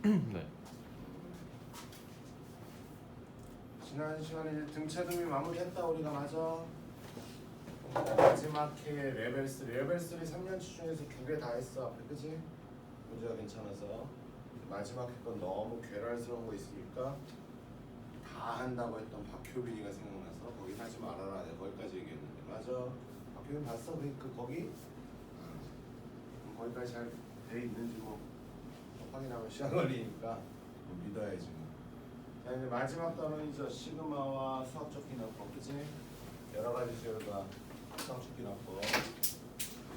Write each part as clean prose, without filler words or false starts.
네. 지난 시간에 이제 등차등비 마무리했다 우리가. 맞아. 마지막 해에 레벨 3 3년치 중에서 2개 다 했어 앞에. 그치? 문제가 괜찮아서. 마지막 해 건 너무 괴랄스러운 거 있으니까 다 한다고 했던 박효빈이가 생각나서 거기 하지 말아라 내가 거기까지 얘기했는데. 맞아. 박효빈 봤어? 그 거기? 거기까지 잘 돼 있는지 뭐 확인하면 시간 걸리니까 믿어야지 뭐. 자, 이제 마지막 단원이죠. 시그마와 수학적 기납법. 그치? 여러 가지 수요가 수학적 기납법.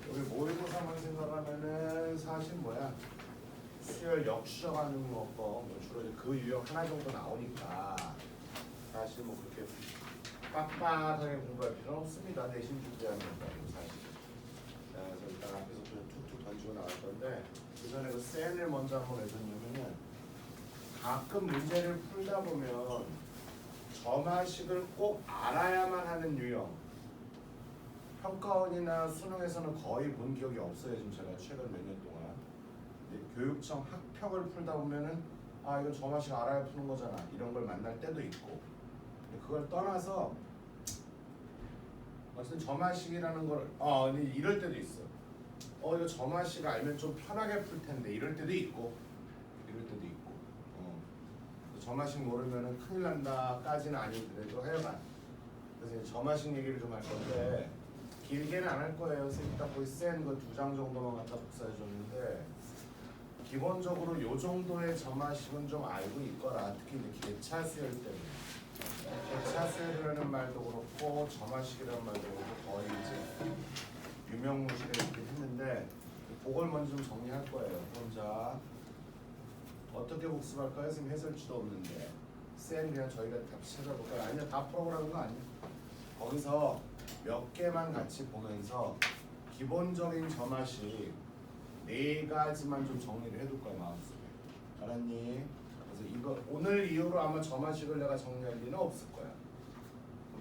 여기 모의고사만 생각하면은 사실 뭐야? 수열 역수적 한중문법 뭐 주로 이제 그 유형 하나 정도 나오니까 사실 뭐 그렇게 빡빡하게 공부할 필요는 없습니다. 내신 준비하는 거고 사실. 자, 그래서 일단 앞에서 그냥 툭툭 던지고 나갈 건데 그 전에 그 셀을 먼저 한번 해줬냐면은 가끔 문제를 풀다 보면 점화식을 꼭 알아야만 하는 유형. 평가원이나 수능에서는 거의 본 기억이 없어요. 지금 제가 최근 몇 년 동안. 교육청 학평을 풀다 보면은 아 이건 점화식 알아야 푸는 거잖아 이런 걸 만날 때도 있고. 그걸 떠나서 어쨌든 점화식이라는 걸 근데 이럴 때도 있어. 이거 점화식 알면 좀 편하게 풀 텐데 이럴 때도 있고 이럴 때도 있고. 점화식 모르면은 큰일 난다까지는 아니더라도 하여간 그래서 이제 점화식 얘기를 좀 할 건데 길게는 안 할 거예요. 선생님 딱 거의 센 거 2장 정도만 갖다 복사해 줬는데 기본적으로 요 정도의 점화식은 좀 알고 있거라. 특히 이제 개차 수열 때문에 개차 수열이라는 말도 그렇고 점화식이라는 말도 그렇고 거의 이제 유명무실에 이렇게 했는데 그걸 먼저 좀 정리할 거예요. 그럼 자 어떻게 복습할까요? 선생님 해설지도 없는데 쌤 그냥 저희가 다 찾아볼까요? 아니요 다 풀어보라는 거 아니에요. 거기서 몇 개만 같이 보면서 기본적인 점화식 4가지만 좀 정리를 해둘 거야 마음속에. 알았니? 그래서 이거 오늘 이후로 아마 점화식을 내가 정리할 리는 없을 거야.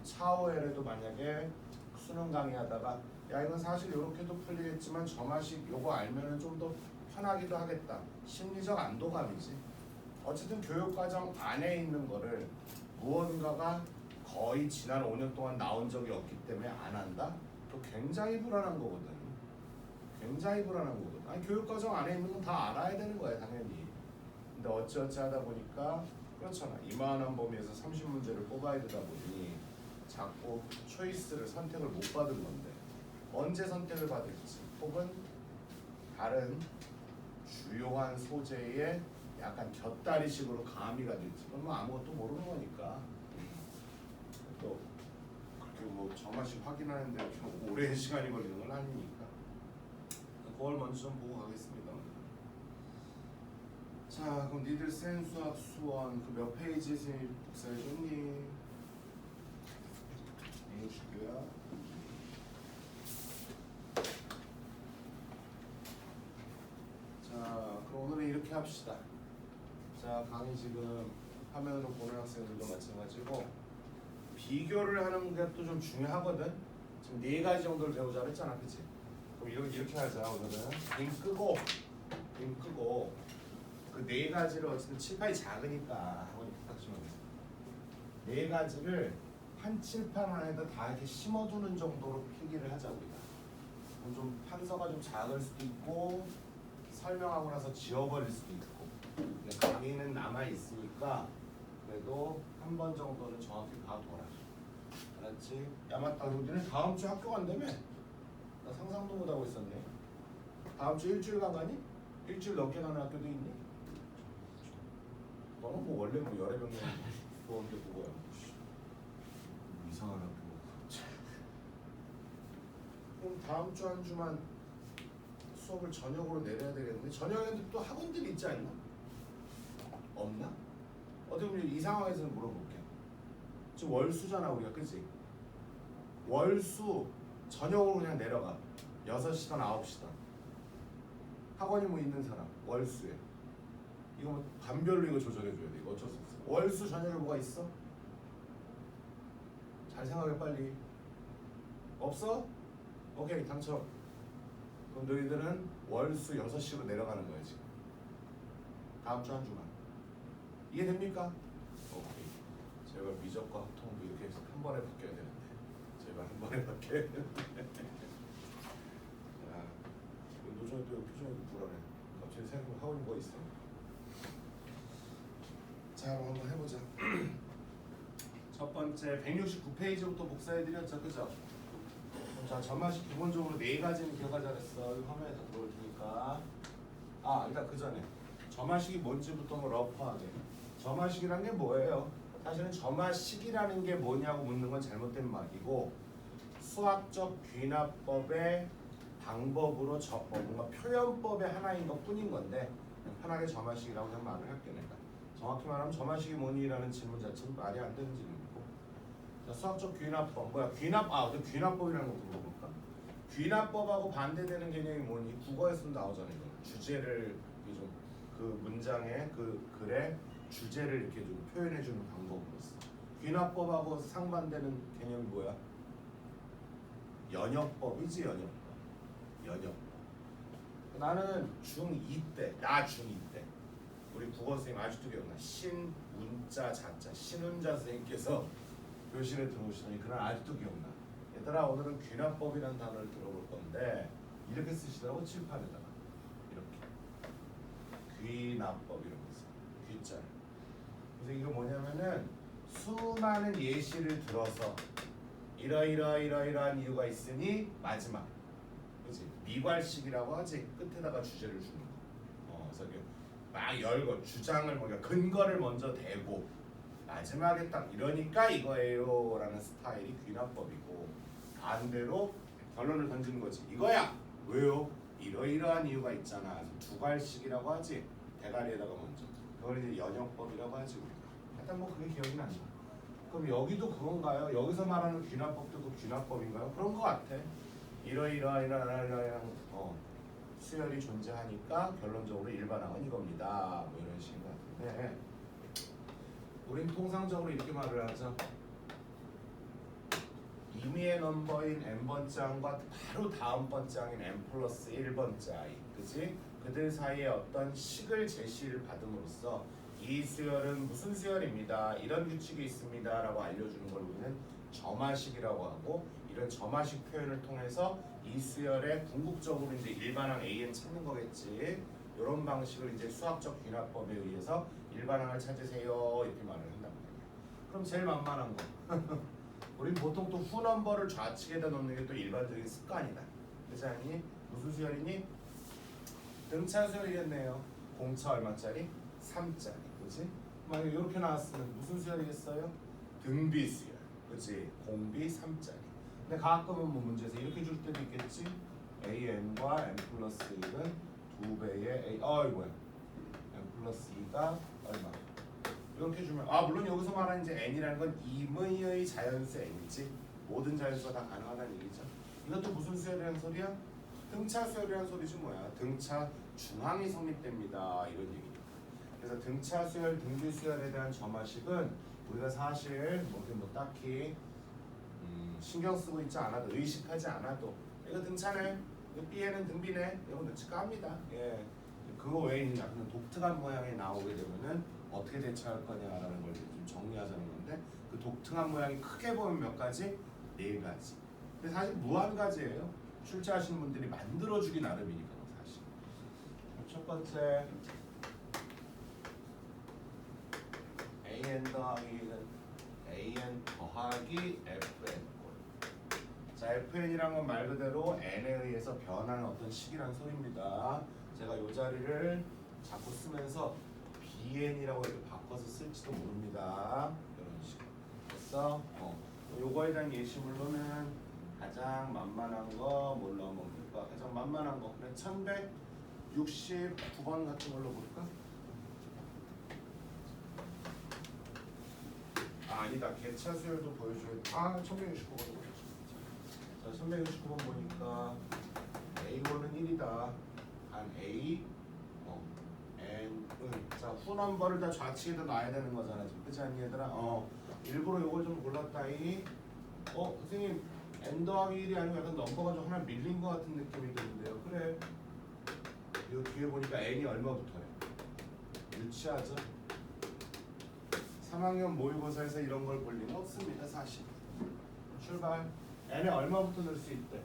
차후에라도 만약에 수능 강의하다가 야 이건 사실 이렇게도 풀리겠지만 점화식 요거 알면은 좀 더 편하기도 하겠다. 심리적 안도감이지. 어쨌든 교육과정 안에 있는 거를 무언가가 거의 지난 5년 동안 나온 적이 없기 때문에 안 한다? 또 굉장히 불안한 거거든. 굉장히 불안한 거거든. 아니 교육과정 안에 있는 건 다 알아야 되는 거야 당연히. 근데 어찌어찌 하다 보니까 그렇잖아. 이만한 범위에서 30문제를 뽑아야 되다 보니 자꾸 초이스를 선택을 못 받은 건데 언제 선택을 받을지 혹은 다른 주요한 소재에 약간 곁다리식으로 가미가 될지 그건 뭐 아무것도 모르는 거니까. 또 그렇게 뭐 점화식 확인하는데 이렇게 오랜 시간이 걸리는 건 아니니까 그걸 먼저 좀 보고 가겠습니다. 자 그럼 니들 센 수학 수원 그 몇 페이지 선생님 복사해줬니? 이거야. 자 그럼 오늘은 이렇게 합시다. 자 강의 지금 화면으로 보는 학생들도 마찬가지고 비교를 하는 게 또 좀 중요하거든. 지금 4가지 정도를 배우자 그랬잖아 그치? 그럼 이렇게 하자. 오늘은 빔 끄고 그 4가지를 어쨌든 칠판이 작으니까 학원이 부탁주면 4가지를 한 칠판 안에다 다 이렇게 심어두는 정도로 필기를 하자 우리가. 그럼 좀 판서가 좀 작을 수도 있고 설명하고 나서 지워버릴 수도 있고 근데 강의는 남아있으니까 그래도 한 번 정도는 정확히 봐둬라. 알았지? 야 맞다 너네 다음 주 학교 간다며? 나 상상도 못하고 있었네. 다음 주 일주일간 가니? 일주일 넘게 가는 학교도 있니? 너는 뭐 원래 뭐 열애 병력 그건데 그거야. 이상한 학교. 그럼 다음 주 한 주만 수업을 저녁으로 내려야 되겠는데 저녁에는 또 학원들이 있지 않나? 없나? 어떻게 보면 이 상황에서는 물어볼게. 지금 월수잖아 우리가 그치? 월수 저녁으로 그냥 내려가. 6시간 9시간 학원이 뭐 있는 사람 월수에 이거 뭐 반별로 이거 조절해줘야 돼. 이거 어쩔 수 없어. 월수 저녁에 뭐가 있어? 잘 생각해 빨리. 없어? 오케이 당첨. 그럼 너희들은 월수 6시로 내려가는 거야 지금. 다음 주 한 주만. 이해됩니까? 오케이. 제발 미적과 합통도 이렇게 해서 한 번에 바뀌어야 되는데 제발 한 번에 바뀌어야 되는데 야, 노조도 표정이 불안해. 갑자기 생각하고 있는 거 있어? 자, 그럼 한번 해보자. 첫 번째 169페이지부터 복사해드렸죠, 그죠? 자, 전마식 기본적으로 네 가지는 기억하자 그랬어. 이 화면에 다 들어올 테니까. 아, 일단 그 전에 점화식이 뭔지부터 뭐 러프하게. 점화식이란 게 뭐예요? 사실은 점화식이라는 게 뭐냐고 묻는 건 잘못된 말이고 수학적 귀납법의 방법으로 뭔가 표현법의 하나인 것 뿐인 건데 편하게 점화식이라고 그냥 말을 할게 내가. 정확히 말하면 점화식이 뭐니라는 질문 자체는 말이 안 되는 질문이고. 자, 수학적 귀납법 뭐야? 근데 귀납법이라는 거 물어볼까? 귀납법하고 반대되는 개념이 뭐니? 국어에서도 나오잖아요. 주제를 좀 그 문장의 그 글의 주제를 이렇게 좀 표현해주는 방법으로서. 귀납법하고 상반되는 개념이 뭐야? 연역법이지. 연역법. 나는 중2 때, 나 중2 때 우리 국어 선생님 아직도 기억나. 신운자 자자 신운자 선생님께서 교실에 들어오시더니 그날 아직도 기억나. 얘들아 오늘은 귀납법이라는 단어를 들어볼 건데 이렇게 쓰시더라고. 칠판에다가 이렇게 귀납법 이런 거 있어. 귀자를. 그래서 이거 뭐냐면은 수많은 예시를 들어서 이러이러한 이유가 있으니 마지막, 그렇지? 미괄식이라고 하지. 끝에다가 주제를 주는 거. 그래서 이렇게 막 열고 주장을 그러니까 근거를 먼저 대고 마지막에 딱 이러니까 이거예요라는 스타일이 귀납법이고, 반대로 결론을 던지는 거지. 이거야. 왜요? 이러이러한 이유가 있잖아. 그래서 두괄식이라고 하지. 대가리에다가 먼저. 그걸 이제 연역법이라고 하지 우리가. 일단 뭐 그게 기억이 난다. 그럼 여기도 그건가요? 여기서 말하는 귀납법도 그 귀납법인가요? 그런 거 같아. 이러이러한 수열이 존재하니까 결론적으로 일반항은 이겁니다. 뭐 이런 식인 것 같은데, 우린 통상적으로 이렇게 말을 하죠. 임의의 넘버인 n번째 항과 바로 다음 번째 항인 n 플러스 1번째 i, 그치? 그들 사이에 어떤 식을 제시를 받음으로써 이 수열은 무슨 수열입니다. 이런 규칙이 있습니다. 라고 알려주는 걸 우리는 점화식이라고 하고, 이런 점화식 표현을 통해서 이 수열의 궁극적으로 이제 일반항 AN 찾는 거겠지. 이런 방식을 이제 수학적 귀납법에 의해서 일반항을 찾으세요. 이렇게 말을 한단 말이야. 그럼 제일 만만한 거. 우린 보통 또 후넘버를 좌측에다 놓는 게 또 일반적인 습관이다. 그렇지 않니? 무슨 수열이니? 등차 수열이겠네요. 공차 얼마짜리? 3짜리. 그렇지? 만약에 이렇게 나왔으면 무슨 수열이겠어요? 등비 수열. 그렇지? 공비 3짜리. 근데 가끔은 뭐 문제에서 이렇게 줄 때도 있겠지? AN과 N 플러스 1은 2배의 A. 뭐야? N 플러스 2가 얼마? 이렇게 주면, 물론 여기서 말하는 이제 n이라는 건 임의의 자연수 n이지. 모든 자연수가 다 가능하다는 얘기죠. 이것도 무슨 수열이라는 소리야? 등차 수열이라는 소리지 뭐야. 등차 중항이 성립됩니다. 이런 얘기니까. 그래서 등차 수열, 등비 수열에 대한 점화식은 우리가 사실 뭐 딱히 신경 쓰고 있지 않아도, 의식하지 않아도 이거 등차네, 이거 B에는 등비네, 이거 눈치가 합니다. 예. 그거 외에 약간 독특한 모양이 나오게 되면은 어떻게 대처할 거냐라는 걸 좀 정리하자는 건데, 그 독특한 모양이 크게 보면 몇 가지? 4가지. 근데 사실 무한 가지예요. 출제하시는 분들이 만들어주기 나름이니까 사실. 첫 번째 AN 더하기는 AN 더하기 FN. 자, FN이란 건 말 그대로 n에 의해서 변하는 어떤 식이란 소리입니다. 제가 이 자리를 자꾸 쓰면서 BN이라고 이렇게 바꿔서 쓸지도 모릅니다. 이런 식으로. 됐어? 요거에 대한 예시물로는 가장 만만한 거 뭘로 한번 볼까? 가장 만만한 거. 그래, 1169번 같은 걸로 볼까? 아니다. 개차 수열도 보여줘야 돼. 1169번 보여줘. 자, 1169번 보니까 A1은 1이다. 한 A, N은 자, 후넘버를 다 좌측에다 놔야 되는 거잖아. 지금 그렇지 않니 얘들아? 일부러 요걸 좀 골랐다이. 선생님 N 더하기 1이 아니고 약간 넘버가 좀 하나 밀린 것 같은 느낌이 드는데요. 그래. 이 뒤에 보니까 N이 얼마 붙어요? 유치하죠. 3학년 모의고사에서 이런 걸 볼 리는 없습니다. 사실. 출발. n에 얼마부터 넣을 수 있대?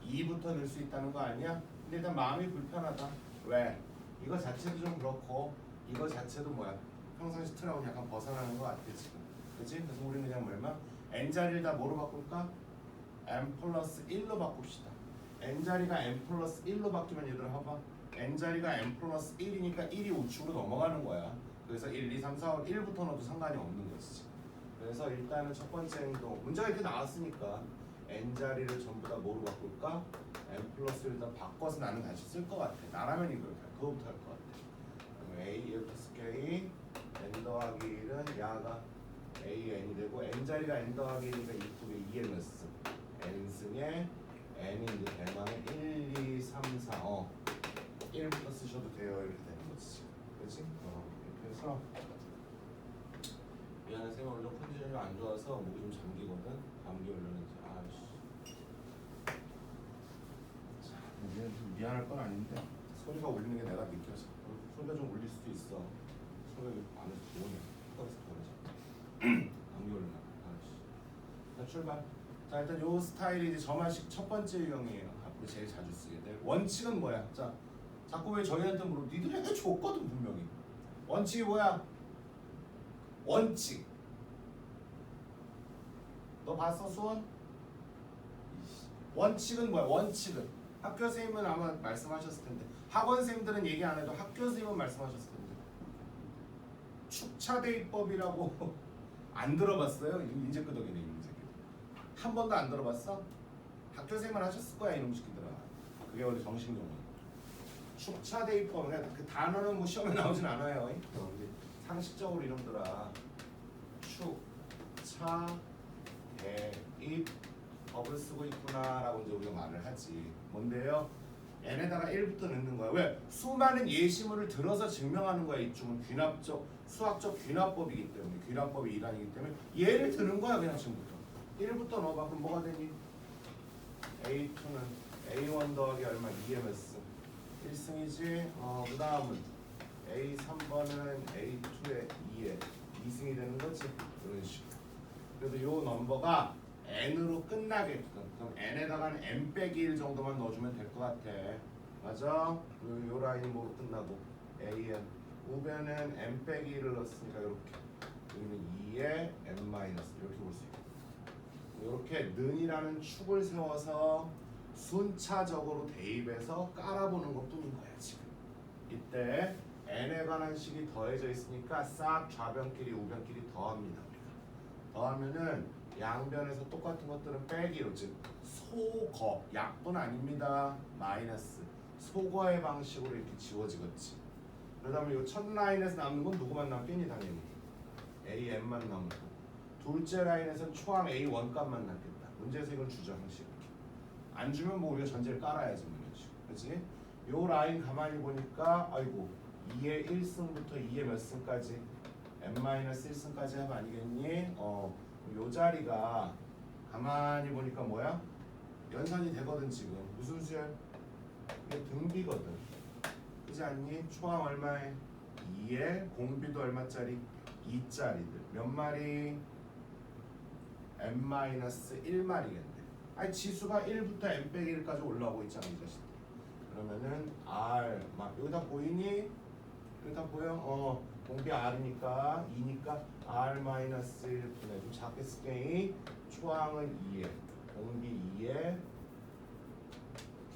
2부터 넣을 수 있다는 거 아니야? 근데 일단 마음이 불편하다. 왜? 이거 자체도 좀 그렇고 이거 자체도 뭐야? 평상시 틀하고 약간 벗어나는 거 같아 지금. 그치? 그래서 우리는 그냥 뭐냐면 n자리를 다 뭐로 바꿀까? n 플러스 1로 바꿉시다. n자리가 n 플러스 1로 바뀌면 얘들아 봐봐. n자리가 n 플러스 1이니까 1이 우측으로 넘어가는 거야. 그래서 1, 2, 3, 4, 1부터 넣어도 상관이 없는 거지. 그래서 일단은 첫 번째 행동 문제가 이렇게 나왔으니까 n자리를 전부 다 뭐로 바꿀까? n 플러스 1로 바꿔서 나는 다시 쓸 것 같아. 나라면 이걸 그거부터 할 것 같아. 그럼 a 이렇게 쓸게. n 더하기 1은 야가 a n이 되고 n자리가 n 더하기 1이니까 이쪽에 2n 넣었어. n승에 n이 이제 대망의 1, 2, 3, 4 1부터 쓰셔도 돼요. 이렇게 되는 거지. 그렇지? 이렇게 해서 미안해 쌤 오늘 좀 컨디션이 안 좋아서 목이 좀 잠기거든. 감기 걸렸는지 아이씨. 자, 미안할 건 아닌데 소리가 울리는 게 내가 느껴져. 소리가 좀 울릴 수도 있어. 소리가 안에서 좋으네. 턱에서 좋으네. 감기 걸렸나? 아이씨. 자 출발. 자 일단 요 스타일이 이제 저만식 첫 번째 유형이에요. 앞으로 제일 자주 쓰게 될 원칙은 뭐야? 자 자꾸 왜 저희한테 물어? 니들이 해줬거든 분명히. 원칙이 뭐야? 원칙. 너 봤어 수원? 원칙은 뭐야? 원칙은 학교 선생님은 아마 말씀하셨을 텐데 학원 선생님들은 얘기 안 해도 학교 선생님은 말씀하셨을 텐데 축차대입법이라고 안 들어봤어요? 인제 끄덕이네 인제. 한 번도 안 들어봤어? 학교 선생님은 하셨을 거야 이놈 새끼들아. 그게 원래 정신정보. 축차대입법 그 단어는 뭐 시험에 나오진 않아요. 상식적으로 이놈들아 축차대입 법을 쓰고 있구나라고 이제 우리가 말을 하지. 뭔데요? n에다가 1부터 넣는 거야. 왜? 수많은 예시물을 들어서 증명하는 거야. 이쪽은 귀납적 수학적 귀납법이기 때문에 귀납법이 일환이기 때문에 얘를 드는 거야 그냥 지금부터. 1부터 넣어봐. 그럼 뭐가 되니? A2는 A1 더하기 얼마? 2mS 1승이지. 그 다음은 A3번은 A2의 2에 2승이 되는 거지. 이런 식으로. 그래서 요 넘버가 n으로 끝나게끔. 그럼 n에다가는 n 빼기 1 정도만 넣어주면 될 것 같아. 맞아? 요 라인이 뭐로 끝나고 an 우변은 n 빼기 1을 넣었으니까 이렇게. 여기는 2에 n 마이너스 이렇게 볼 수 있고. 이렇게 는이라는 축을 세워서 순차적으로 대입해서 깔아보는 것뿐인 거야 지금. 이때 n에 관한 식이 더해져 있으니까 싹 좌변끼리 우변끼리 더합니다. 우리가 더하면은 양변에서 똑같은 것들은 빼기로 즉 소거 약분 아닙니다. 마이너스 소거의 방식으로 이렇게 지워지겠지. 그러다면 이 첫 라인에서 남는 건 누구만 남겠니? 당연히 AN만 남고 둘째 라인에서는 초항 A1 값만 남겠다. 문제에서 이걸 주죠 항상. 안 주면 뭐 우리가 전제를 깔아야지 문제지. 그렇지? 요 라인 가만히 보니까 아이고 2의 1승부터 2의 몇 승까지 n-1승까지 하면 아니겠니? 요 자리가 가만히 보니까 뭐야? 연산이 되거든 지금. 무슨 수열? 이게 등비거든. 그렇지 않니? 초항 얼마에? 2에 공비도 얼마짜리? 2짜리들. 몇 마리? n-1마리겠네. 아니 지수가 1부터 n 빼기 1까지 올라오고 있잖아 이 자식. 그러면은 r 막 여기 다 보이니? 여기 다 보여? 공비 r이니까 2니까 r-1분의 좀 작게 쓸게. 초항은 2에 공비 2에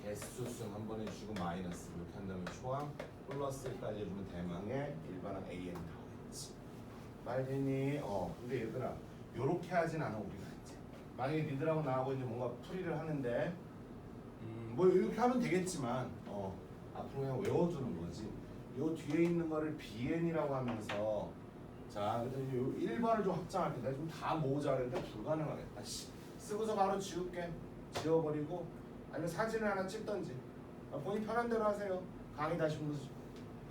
개수승 한 번에 주고 마이너스 이렇게 한다면 초항 플러스 1까지 해주면 대망의 일반항 AN 나오겠지. 말되니? 근데 얘들아 요렇게 하진 않아 우리가 이제. 만약에 니들하고 나하고 이제 뭔가 풀이를 하는데 뭐 이렇게 하면 되겠지만 앞으로 그냥 외워두는 거지. 요 뒤에 있는 거를 BN이라고 하면서 자 그래서 요 1번을 좀 확장할게. 내가 좀 다 모으자 그랬는데 불가능하겠다. 쓰고서 바로 지울게. 지워버리고 아니면 사진을 하나 찍던지 본인 편한 대로 하세요. 강의 다시 보면서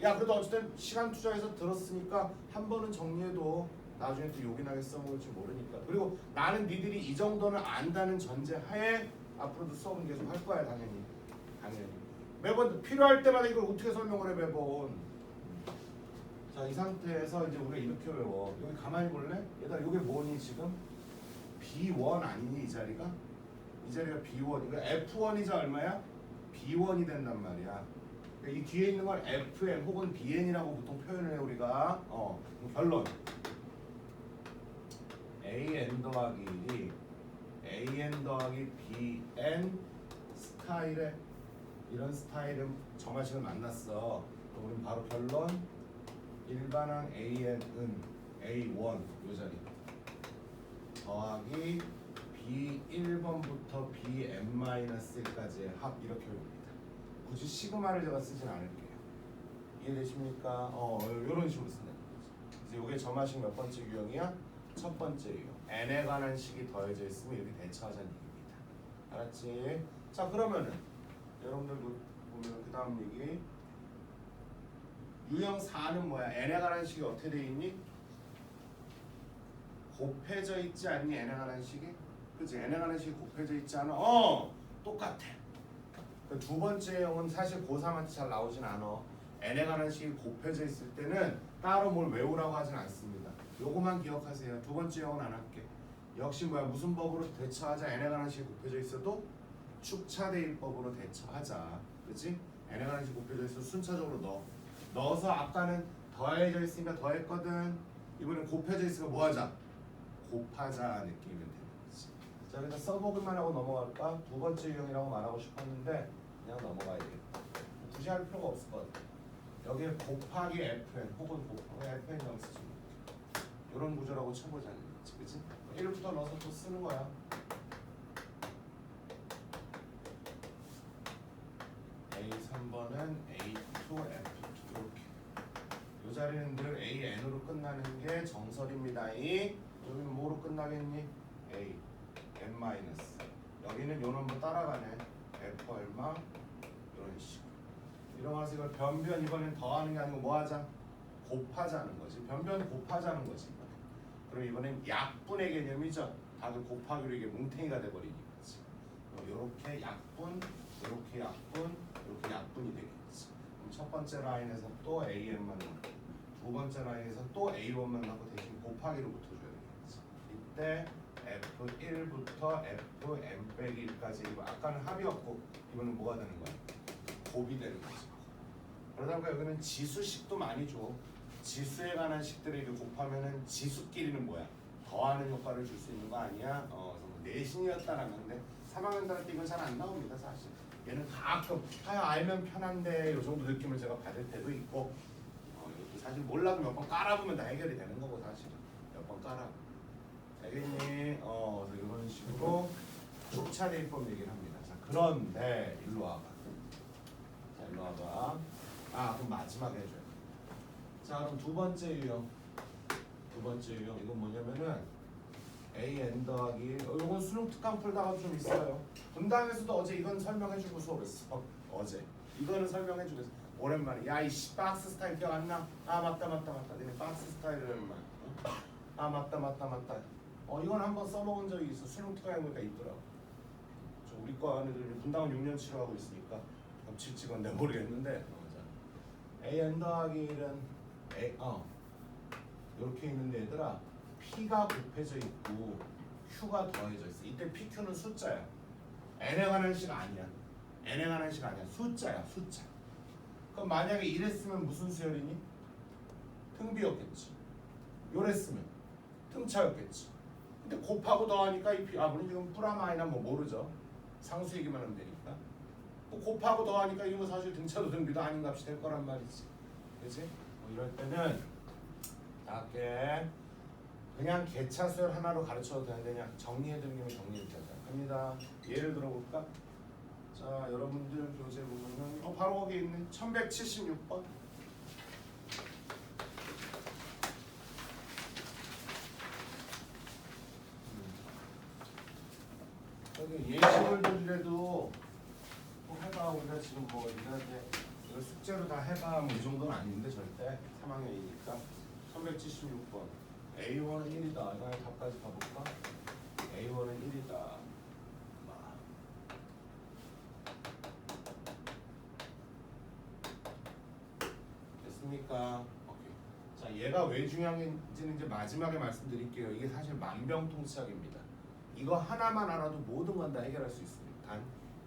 야 그래도 어쨌든 시간 투자해서 들었으니까 한 번은 정리해도 나중에 또 요긴하게 써먹을지 모르니까. 그리고 나는 니들이 이 정도는 안다는 전제하에 앞으로도 수업은 계속 할 거야 당연히. 매번 필요할 때마다 이걸 어떻게 설명을 해 매번. 자, 이 상태에서 이제 우리가 이렇게 외워. 여기 가만히 볼래? 얘들아, 이게 뭐니 지금? B1 아니니 이 자리가? 이 자리가 B1. 이거 F1이자 얼마야? B1이 된단 말이야. 그러니까 이 뒤에 있는 걸 FM 혹은 BN이라고 보통 표현을 해 우리가. 그럼 결론. AN 더하기 1이 AN 더하기 BN 스타일의 이런 스타일은 점화식을 만났어. 그럼 우리는 바로 결론 일반항 AN은 A1 요 자리 더하기 B1번부터 BN-1까지의 합 이렇게 외웁니다. 굳이 시그마를 제가 쓰진 않을게요. 이해되십니까? 이런 식으로 쓴다는 거지. 그래서 이게 점화식 몇 번째 유형이야? 첫 번째 유형. n에 관한 식이 더해져 있으면 이렇게 대처하자는 얘기입니다. 알았지? 자, 그러면은 여러분들 보면 그 다음 얘기 유형 4는 뭐야? n에 관한 식이 어떻게 돼 있니? 곱해져 있지 않니? n에 관한 식이? 그치? n에 관한 식이 곱해져 있지 않아? 똑같아. 그 두 번째 유형은 사실 고3한테 잘 나오진 않아. n에 관한 식이 곱해져 있을 때는 따로 뭘 외우라고 하진 않습니다. 요거만 기억하세요. 두 번째 유형은 안 할게. 역시 뭐야? 무슨 법으로 대처하자? n에 관한 식이 곱해져 있어도 축차대입법으로 대처하자. 그치? n에 관한 식이 곱해져 있어도 순차적으로 넣어서 아까는 더해져 있으니까 더했거든. 이번엔 곱해져 있으니까 뭐 하자? 곱하자 느낌이면 되는 거지. 자, 그래서 써보기만 하고 넘어갈까? 두 번째 유형이라고 말하고 싶었는데 그냥 넘어가야 되겠다. 굳이 할 필요가 없을 것 같아. 여기에 곱하기 FN 혹은 곱하기 FN 쓰지. 이런 구조라고 쳐보자는 거지. 그치? 1부터 넣어서 또 쓰는 거야. A3번은 A2, F2 이렇게. 이 자리는 늘 AN으로 끝나는 게 정설입니다. 여기는 뭐로 끝나겠니? A, N-. 여기는 요 넘버 따라가네. F 얼마? 이런 식으로. 이러면서 이걸 변변 이번엔 더하는 게 아니고 뭐 하자? 곱하자는 거지. 변변 곱하자는 거지. 그럼 이번엔 약분의 개념이죠. 다들 곱하기로 이게 뭉탱이가 돼버리는 거지. 이렇게 약분, 이렇게 약분, 이렇게 약분이 되겠지. 그럼 첫 번째 라인에서 또 AN만 넣고 두 번째 라인에서 또 A1만 넣고 대신 곱하기로 붙어줘야 되겠지. 이때 F1부터 Fn-1까지 이거 아까는 합이었고 이번엔 뭐가 되는 거야? 곱이 되는 거지. 그러다 보니까 여기는 지수식도 많이 줘. 지수에 관한 식들을 이렇게 곱하면은 지수끼리는 뭐야? 더하는 효과를 줄 수 있는 거 아니야? 내신이었다라는 건데 3학년들한테 이건 잘 안 나옵니다 사실. 얘는 가끔 알면 편한데 요 정도 느낌을 제가 받을 때도 있고 이것도 사실 몰라도 몇 번 깔아보면 다 해결이 되는 거고 사실 몇 번 깔아. 알겠니? 그래서 이런 식으로 축차대입법 얘기를 합니다. 자, 그런데 일로 와봐. 자, 일로 와봐. 그럼 마지막에 해줘요. 자, 그럼 두 번째 유형. 이건 뭐냐면은 AN 더하기 이건 수능 특강 풀다가도 좀 있어요. 분당에서도 어제 이건 설명해주고 수업했어. 어제 이거는 설명해주고 있어. 오랜만에 야이씨 박스 스타일 기억 안 나? 맞다. 너네 박스 스타일을 맞다. 이건 한번 써먹은 적이 있어. 수능 특강에 보니까 있더라고. 우리 과 애들 분당은 6년 치료하고 있으니까 겹칠지 건데 모르겠는데 AN 더하기 1은 이렇게 있는데 얘들아 P가 곱해져 있고 Q가 더해져 있어. 이때 PQ는 숫자야. N에 관한 식 아니야. 숫자야. 그럼 만약에 이랬으면 무슨 수열이니? 등비였겠지. 요랬으면 등차였겠지. 근데 곱하고 더하니까 이 P 물론 지금 플라마이나 모르죠. 상수 얘기만 하면 되니까. 곱하고 더하니까 이거 사실 등차도 등비도 아닌 값이 될 거란 말이지. 그렇지? 이럴 때는 작게 그냥 개차 수열 하나로 가르쳐도 되는데 그냥 정리해드리는 게 정리해드려야 합니다. 예를 들어볼까? 자, 여러분들 교재 보면은 바로 거기 있는 1176번. 여기 예시를 들이라도 꼭 해봐. 우리가 지금 뭐 이런데 이거 숙제로 다 해봐. 이 정도는 아닌데 절대 3학년이니까 1176번. A1은 1이다. 이거 답까지 봐볼까? A1은 1이다. 됐습니까? 오케이. 얘가 왜 중요한지는 이제 마지막에 말씀드릴게요. 이게 사실 만병통치약입니다. 이거 하나만 알아도 모든 건 다 해결할 수 있습니다. 단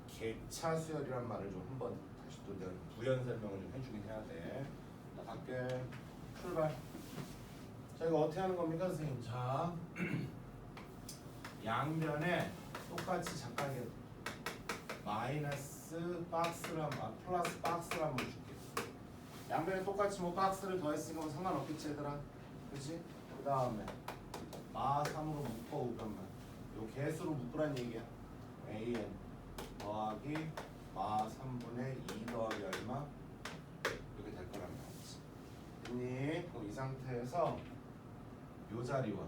개차 수열이란 말을 좀 한번 다시 또 내가 부연 설명을 좀 해주긴 해야 돼. 나 갈게. 출발. 자, 이거 어떻게 하는 겁니까, 선생님? 자, 양변에 똑같이 잠깐 이게 마이너스 박스를 플러스 박스를 한번 줄게. 양변에 똑같이 뭐 박스를 더했으니까 상관없겠지 얘들아, 그렇지? 그 다음에 마3으로 묶어 오던만 요 개수로 묶으란 얘기야. an 더하기 마3분의 2 더하기 얼마? 이렇게 될 거란 말이지. 됐니? 그럼 이 상태에서 요 자리와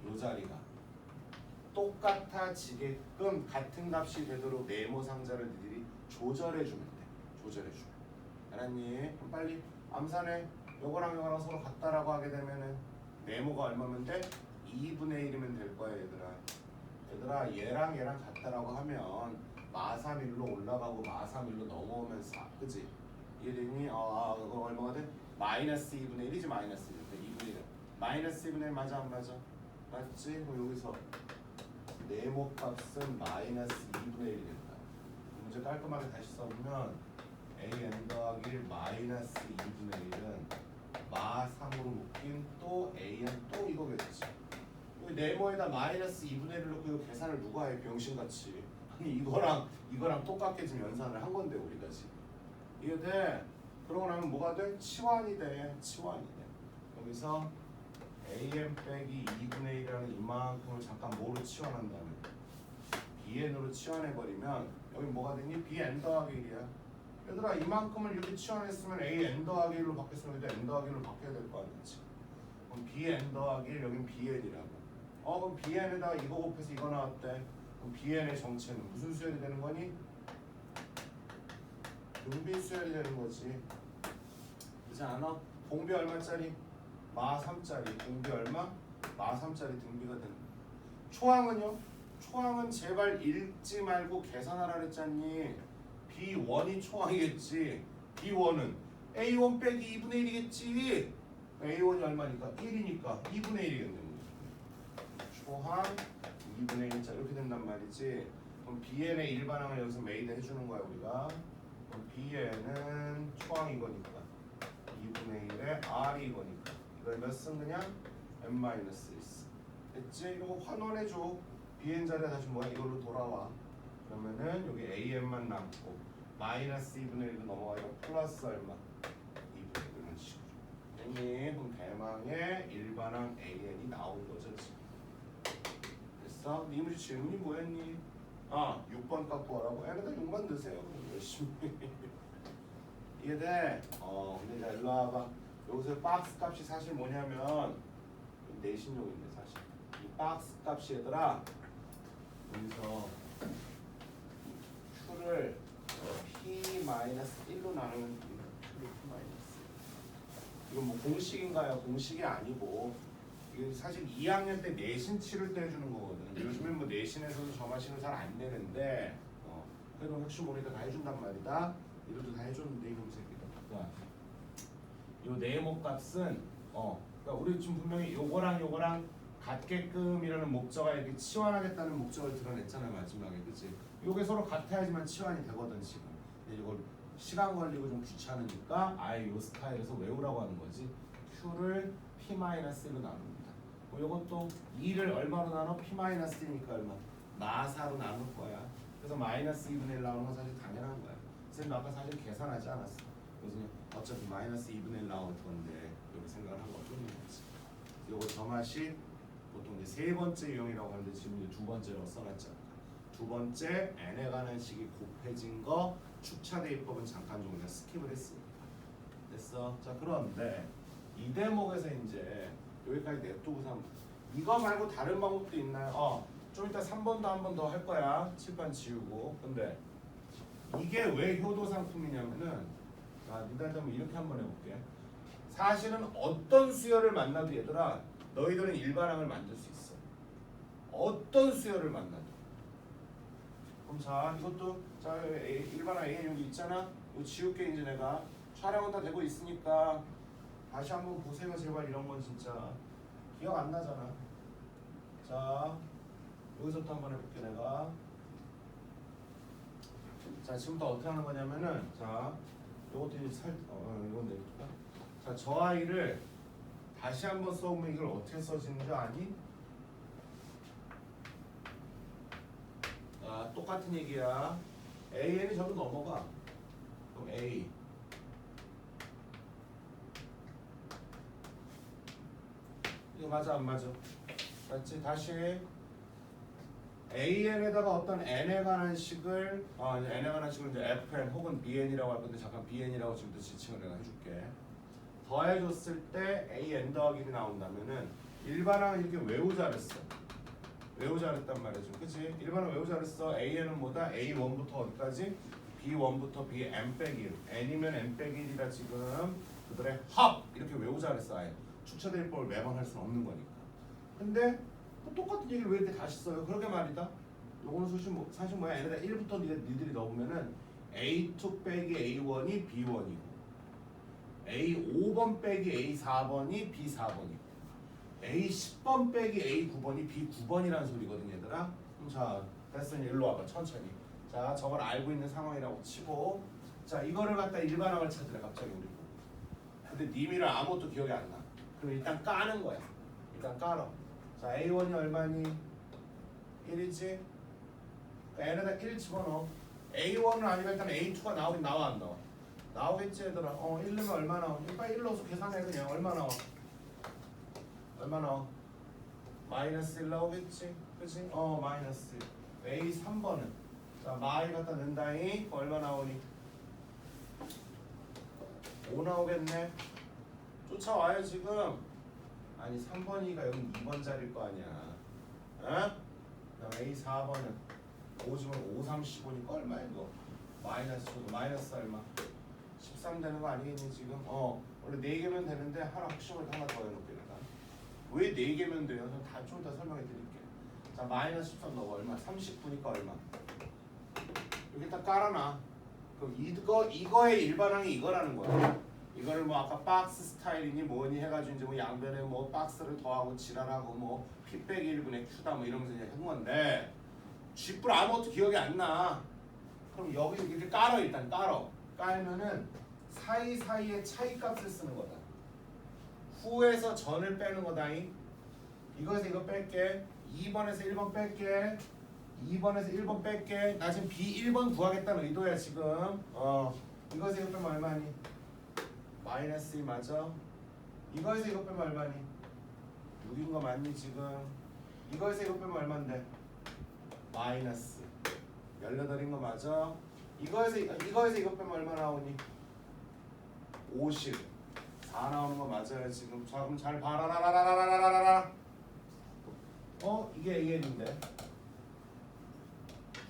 요 자리가 똑같아지게끔 같은 값이 되도록 네모 상자를 니들이 조절해주면 돼. 조절해주면. 알았니? 그럼 빨리 암산해. 요거랑 서로 같다라고 하게 되면은 네모가 얼마면 돼? 2분의 1이면 될 거야 얘들아. 얘들아 얘랑 같다라고 하면 마3일로 올라가고 마3일로 넘어오면 4. 그치? 이해되니? 그거 얼마가 돼? 마이너스 2분의 1이지. 마이너스 2분의 1. 마이너스 2분의 1 맞아 안 맞아? 맞지? 그럼 여기서 네모 값은 마이너스 2분의 1이 된다. 문제 깔끔하게 다시 써보면 an 더하기 1 마이너스 2분의 1은 마3으로 묶인 또 an 또 이거겠지. 여기 네모에다 마이너스 2분의 1을 넣고 이거 계산을 누가 해? 병신같이. 아니 이거랑 똑같게 지금 연산을 한 건데 우리가 지금. 이해돼? 그러고 나면 뭐가 돼? 치환이 돼. 치환이 돼. 여기서 an 빼기 2분의 1이라는 이만큼을 잠깐 뭐로 치환한다면 bn으로 치환해버리면 여기 뭐가 되니? bn 더하기 1이야. 얘들아 이만큼을 이렇게 치환했으면 an 더하기 1로 바뀌었으면 여기도 n 더하기 1로 바뀌어야 될 거 아니지. 그럼 bn 더하기 1 여긴 bn이라고. 그럼 bn에다가 이거 곱해서 이거 나왔대. 그럼 bn의 정체는 무슨 수열이 되는 거니? 등비 수열이 되는 거지. 그렇지 않아? 공비 얼마짜리? 마3짜리. 공비 얼마? 마3짜리 등비가 되는 거야. 초항은요? 초항은 제발 읽지 말고 계산하라 그랬잖니. B1이 초항이겠지. B1은 A1 빼기 2분의 1이겠지. A1이 얼마니까? 1이니까 2분의 1이겠네. 초항 2분의 1자 이렇게 된단 말이지. 그럼 Bn의 일반항을 여기서 메이드 해주는 거야 우리가. 그럼 Bn은 초항 이거니까 2분의 1에 R이 이거니까 이걸 몇 쓴 그냥? n-1 됐지? 이거 환원해줘. Bn 자리에 다시 뭐야? 이걸로 돌아와. 그러면은 여기 AN만 남고 마이너스 2분의 1도 넘어가요. 플러스 얼마? 2분의 1 이런 식으로. 됐니? 그럼 대망의 일반항 AN이 나온 거죠 지금. 됐어? 니무지 질문이 뭐였니? 6번 갖고 와라고? 얘네들 6번 드세요. 열심히. 이해돼? 근데 자 일로 와봐. 여기서 박스 값이 사실 뭐냐면 내신용인데 사실 이 박스 값이 얘들아 여기서 Q를 P-1로 나누면 Q를 P-. 이건 뭐 공식인가요? 공식이 아니고 이게 사실 2학년 때 내신 치를 때 해주는 거거든. 요즘엔 뭐 내신에서도 점화식을 잘 안 내는데 그래도 혹시 모르니까 다 해준단 말이다. 이것도 다 해줬는데 이놈 새끼들. 요 네모 값은 그러니까 우리 지금 분명히 요거랑 같게끔이라는 목적과 이렇게 치환하겠다는 목적을 드러냈잖아 마지막에, 그치? 요게 서로 같아야지만 치환이 되거든 지금. 근데 이걸 시간 걸리고 좀 귀찮으니까 아예 요 스타일에서 외우라고 하는 거지. Q를 P-1로 나눕니다. 요것도 2를 얼마로 나눠? P-1이니까 얼마? 마4로 나눌 거야. 그래서 마이너스 2분의 1 나오는 건 사실 당연한 거야. 선생님 아까 사실 계산하지 않았어. 그래서 어차피 마이너스 2분의 1 나올 건데 이렇게 생각을 한 것뿐인 거지. 요거 점화식 보통 이제 세 번째 유형이라고 하는데 지금 이제 두 번째로 써놨잖아. 두 번째 n에 관한 식이 곱해진 거 축차 대입법은 잠깐 좀 그냥 스킵을 했습니다. 됐어? 자 그런데 이 대목에서 이제 여기까지 냅두고 삼. 이거 말고 다른 방법도 있나요? 좀 이따 3번도 한 번 더 할 거야. 칠판 지우고. 근데 이게 왜 효도 상품이냐면은 니들한테 한번 이렇게 한번 해볼게. 사실은 어떤 수열을 만나도 얘들아 너희들은 일반항을 만들 수 있어. 어떤 수열을 만나도. 그럼 자 이것도 자 일반항 A 여기 있잖아. 이거 지울게 이제 내가 촬영은 다 되고 있으니까 다시 한번 보세요. 제발 이런 건 진짜 기억 안 나잖아. 자, 여기서부터 한번 해볼게 내가. 자, 지금부터 어떻게 하는 거냐면은, 자, 요것도 이제 이건 내줄까? 자, 저 아이를 다시 한번 써보면 이걸 어떻게 써지는 줄 아니? 아, 똑같은 얘기야. AN이 저로 넘어가. 그럼 A. 이거 맞아 안 맞아? 맞지? 다시 AN에다가 어떤 N에 관한 식을 이제 N에 관한 식을 이제 FN 혹은 BN이라고 할 건데 잠깐 BN이라고 지금부터 지칭을 내가 해줄게. 더해줬을 때 AN 더하기 1이 나온다면은 일반항은 이렇게 외우자 그랬어. 외우자 그랬단 말이죠. 그치? 일반항 외우자 그랬어. AN은 뭐다? A1부터 어디까지? B1부터 BN 빼기 1. N이면 N 빼기 1이라 지금 그들의 합! 이렇게 외우자 그랬어. 아예. 주체대입법을 매번 할 수는 없는 거니까. 근데 뭐 똑같은 얘기를 왜 이렇게 다시 써요? 그러게 말이다. 요거는 사실 뭐야? N에다 1부터 니들이 넣으면은 A2 빼기 A1이 B1이고 A5번 빼기 A4번이 B4번이고 A10번 빼기 A9번이 B9번이라는 소리거든 얘들아. 자, 됐어. 이제 일로 와봐. 천천히. 자, 저걸 알고 있는 상황이라고 치고 자, 이거를 갖다 일반항을 찾으래 갑자기 우리. 근데 님이랑 아무것도 기억이 안 나. 그럼 일단 까는 거야. 일단 깔아. 자, A1이 얼마니? 1이지? 그러니까 N에다 1 집어넣어. A1은 아니면 일단 A2가 나오긴 나와 안 나와? 나오겠지 얘들아. 1 넣으면 얼마 나와? 빨리 1 넣어서 계산해 그냥. 얼마 나와? 얼마 나와? 마이너스 1 나오겠지? 그치? 마이너스 1. A 3번은 자, 마이 갖다 넣는다니 얼마 나오니? 5 나오겠네. 쫓아와요 지금. 아니 3번이가 여기 2번 자리일 거 아니야. 어? 그다음 A 4번은 5 집으면 5, 3, 15니까 얼마 이거? 마이너스 줘도 마이너스 얼마? 13 되는 거 아니겠니 지금? 원래 4개면 되는데 하나 혹시라도 하나 더 해놓을게 내가. 왜 4개면 돼요? 다 좀 이따 설명해 드릴게. 자, 마이너스 13 넣어 얼마? 39니까 얼마? 여기 딱 깔아놔. 그럼 이거의 일반항이 이거라는 거야. 이거를 뭐 아까 박스 스타일이니 뭐니 해가지고 이제 뭐 양변에 뭐 박스를 더하고 지랄하고 뭐 P 빼기 1분의 Q다 뭐 이러면서 이제 한 건데 쥐뿔 아무것도 기억이 안 나. 그럼 여기 이렇게 깔아 일단 깔아. 깔면은 사이사이의 차이값을 쓰는 거다. 후에서 전을 빼는 거다잉. 이거에서 이거 뺄게. 2번에서 1번 뺄게. 2번에서 1번 뺄게. 나 지금 B1번 구하겠다는 의도야 지금. 이거에서 이거 빼면 얼마니? 마이너스 2 맞아? 이거에서 이거 빼면 얼마니? 6인 거 맞니 지금? 이거에서 이거 빼면 얼만데? 마이너스 18인 거 맞아? 이거에서 이거 빼면 얼마 나오니? 50 4 나오는 거 맞아요 지금. 자, 그럼 잘 봐라라라라라라라라. 이게 AN인데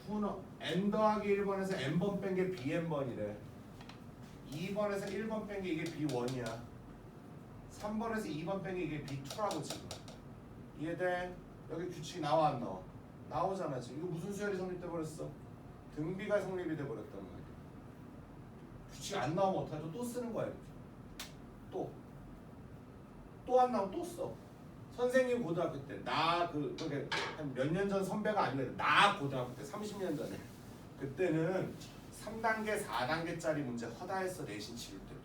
후는 N 더하기 1번에서 N번 뺀 게 BN번이래. 2번에서 1번 뺀 게 이게 B1이야. 3번에서 2번 뺀 게 이게 B2라고 지금. 이해돼? 여기 규칙이 나와 안 나와? 나오잖아 지금. 이거 무슨 수열이 성립돼 버렸어? 등비가 성립이 돼 버렸단 말이야. 규칙이 안 나오면 어떡하죠? 또 쓰는 거야 이렇게. 또 안 나오면 또 써. 선생님 고등학교 때 나 그게 한 몇 년 전 선배가 아니라 나 고등학교 때 30년 전에 그때는 3단계 4단계짜리 문제 허다했어 내신 치를 때도.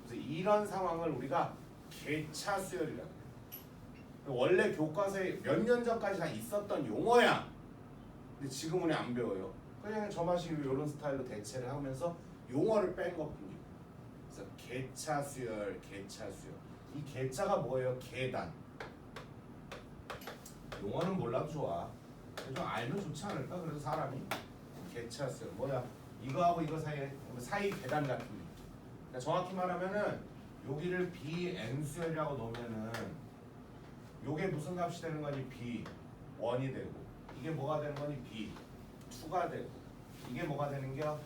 그래서 이런 상황을 우리가 개차 수열이라 그래. 원래 교과서에 몇 년 전까지 다 있었던 용어야. 근데 지금은 안 배워요. 그냥 저마시 이런 스타일로 대체를 하면서 용어를 뺀 것뿐이고. 그래서 개차 수열, 개차 수열. 이 개차가 뭐예요? 계단. 용어는 몰라도 좋아. 좀 알면 좋지 않을까? 그래서 사람이 개차 수열. 뭐야? 이거하고 이거 사이 계단 같은 거. 그러니까 정확히 말하면은 여기를 BN 수열이라고 놓으면은 요게 무슨 값이 되는 거니? B1이 되고 이게 뭐가 되는 거니? B2가 되고 이게 뭐가 되는 겨?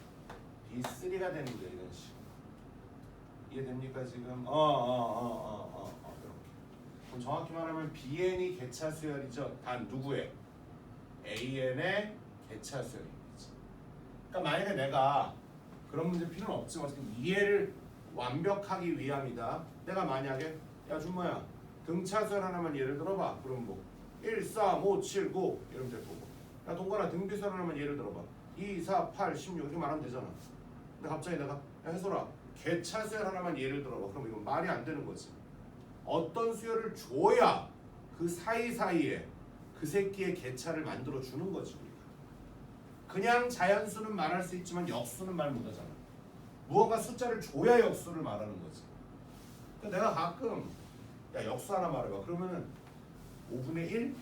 B3가 되는 거야 이런 식으로. 이해됩니까 지금? 이렇게. 그럼 정확히 말하면 BN이 개차 수열이죠. 단 누구의? AN의 개차 수열인 거지. 그러니까 만약에 내가 그런 문제 필요는 없지만 어쨌든 이해를 완벽하기 위함이다. 내가 만약에 야 준모야 등차수열 하나만 예를 들어봐. 그럼 뭐 1, 4, 5, 7, 9 이러면 될 거고. 야 동건아 등비수열 하나만 예를 들어봐. 2, 4, 8, 16 이렇게 말하면 되잖아. 근데 갑자기 내가 야 해솔아 개차수열 하나만 예를 들어봐. 그럼 이건 말이 안 되는 거지. 어떤 수열을 줘야 그 사이사이에 그 새끼의 개차를 만들어 주는 거지 우리가. 그냥 자연수는 말할 수 있지만 역수는 말 못하잖아. 무언가 숫자를 줘야 역수를 말하는 거지. 그러니까 내가 가끔 야 역수 하나 말해봐. 그러면은 5분의 1?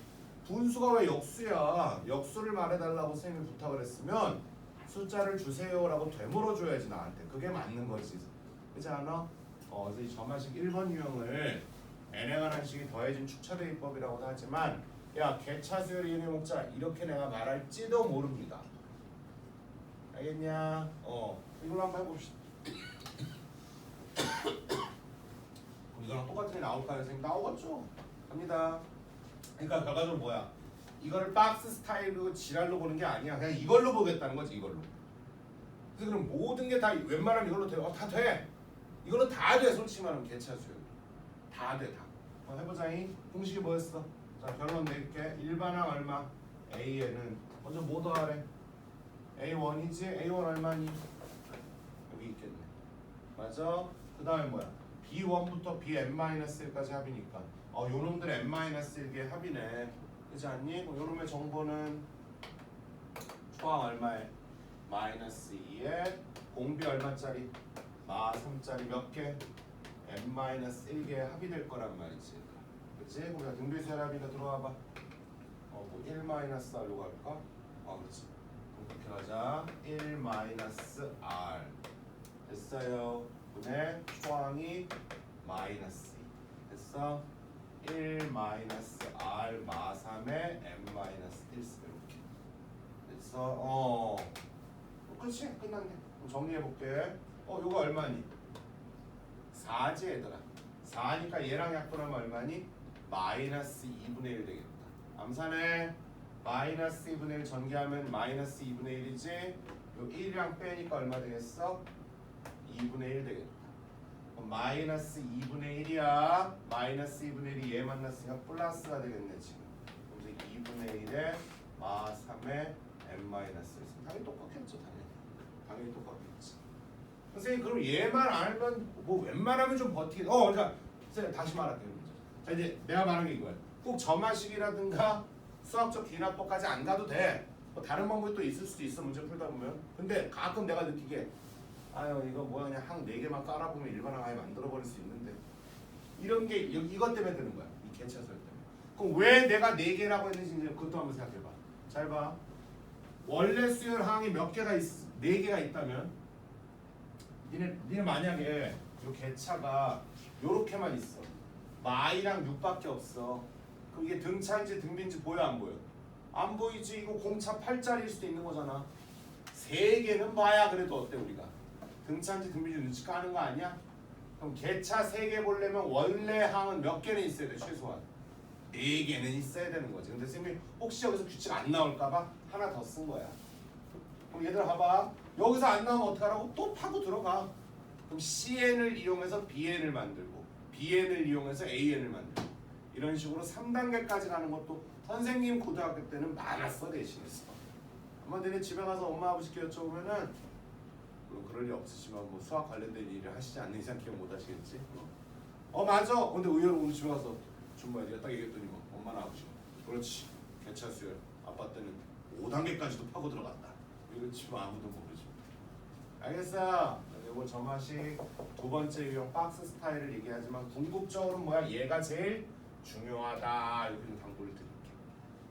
분수가 왜 역수야? 역수를 말해달라고 선생님이 부탁을 했으면 숫자를 주세요라고 되물어줘야지 나한테. 그게 맞는 거지. 그렇지 않아? 그래서 이 점화식 1번 유형을 n에 관한 식이 더해진 축차대입법이라고도 하지만 야 개차수열의 이응의 목자 이렇게 내가 말할지도 모릅니다. 알겠냐? 이걸로 한번 해봅시다. 이거랑 똑같은 게 나올까요? 선생님 나오겠죠? 갑니다. 그러니까 결과적으로 뭐야? 이거를 박스 스타일로 지랄로 보는 게 아니야. 그냥 이걸로 보겠다는 거지 이걸로. 그래서 그럼 모든 게 다 웬만하면 이걸로 돼. 다 돼. 이걸로 다 돼. 솔직히 말하면 개차수열. 다 돼 다. 해보자잉. 공식이 뭐였어? 자 결론 낼게. 일반항 얼마? A에는 먼저 뭐 더하래? A1이지? A1 얼마니? 여기 있겠네. 맞아? 그 다음에 뭐야? B1부터 Bn-1까지 합이니까 요놈들 n-1개 합이네. 그렇지 않니? 요놈의 정보는 초항 얼마에? 마이너스 2에 공비 얼마짜리? 마 3짜리 몇 개? n-1개 합이 될 거란 말이지. 그치? 그럼 등비수열 합이니까 들어와봐. 뭐 1-R로 갈까? 그렇지. 그렇게 가자. 1-R 됐어요. 분의 초항이 마이너스 2 됐어? 1-R 마 3에 n-1 이렇게 됐어? 그렇지? 끝났네. 그럼 정리해볼게. 요거 얼마니? 4지 얘들아. 4니까 얘랑 약분하면 얼마니? 마이너스 2분의 1 되겠다. 암산해. 마이너스 2분의 1 전개하면 마이너스 2분의 1이지. 요 1이랑 빼니까 얼마 되겠어? 2분의 1 되겠다. 그럼 마이너스 2분의 1이야. 마이너스 2분의 1이 얘 만났으니까 플러스가 되겠네 지금. 그래서 2분의 1에 마 3에 n-1 당연히 똑같겠죠. 당연히 똑같겠지. 선생님 그럼 얘만 알면 뭐 웬만하면 좀 버티게. 그러니까 선생님 다시 말할게요. 자 이제 내가 말하는 게 이거야. 꼭 점화식이라든가 수학적 기납법까지 안 가도 돼. 뭐 다른 방법이 또 있을 수도 있어 문제 풀다 보면. 근데 가끔 내가 느끼게 아유 이거 뭐야 그냥 항 4개만 깔아보면 일반항 아예 만들어버릴 수 있는데 이런 게 이것 때문에 되는 거야. 이 개차수열 때문에. 그럼 왜 내가 4개라고 했는지 이제 그것도 한번 생각해봐. 잘 봐. 원래 수열 항이 몇 개가 4개가 있다면 니네 만약에 요 개차가 요렇게만 있어. 마이랑 6밖에 없어. 그럼 이게 등차인지 등비인지 보여 안 보여? 안 보이지. 이거 공차 8짜리일 수도 있는 거잖아. 3개는 봐야 그래도 어때 우리가? 등차인지 등비인지 눈치 까는 거 아니야? 그럼 개차 3개 보려면 원래 항은 몇 개는 있어야 돼 최소한? 4개는 있어야 되는 거지. 근데 선생님이 혹시 여기서 규칙 안 나올까봐 하나 더 쓴 거야. 그럼 얘들아 봐봐. 여기서 안 나오면 어떡하라고? 또 파고 들어가. 그럼 CN을 이용해서 BN을 만들고 BN을 이용해서 AN을 만들고 이런 식으로 3단계까지 가는 것도 선생님 고등학교 때는 많았어 대신했어. 아마 너네 집에 가서 엄마 아버지께 여쭤보면은 물론 그럴 일 없으시면 뭐 수학 관련된 일을 하시지 않는 이상 기억 못 하시겠지? 맞아. 근데 의외로 오늘 집에 가서 준모야 네가 딱 얘기했더니 뭐 엄마나 아버지 그렇지 개차수열 아빠 때는 5단계까지도 파고 들어갔다. 이렇지 뭐 아무도 모르지. 알겠어? 이거 점화식 두 번째 유형 박스 스타일을 얘기하지만 궁극적으로 뭐야? 얘가 제일 중요하다. 이렇게 좀 당부를 드릴게.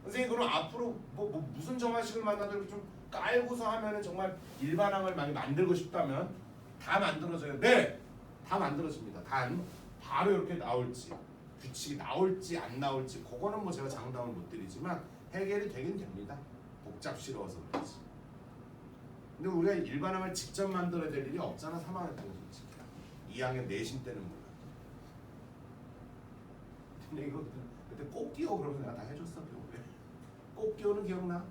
선생님 그럼 앞으로 뭐 무슨 점화식을 만나도 이렇게 좀 깔고서 하면은 정말 일반항을 많이 만들고 싶다면 다 만들어져요. 네, 다 만들어집니다. 단 바로 이렇게 나올지 규칙이 나올지 안 나올지 그거는 뭐 제가 장담을 못 드리지만 해결이 되긴 됩니다. 복잡스러워서 그렇지. 근데 우리가 일반항을 직접 만들어야 될 일이 없잖아. 3학년 때는 솔직히 2학년 내신 때는 몰라. 근데 이거 그때 꼭 끼워 그러면서 내가 다 해줬어. 꼭 끼워는 기억나?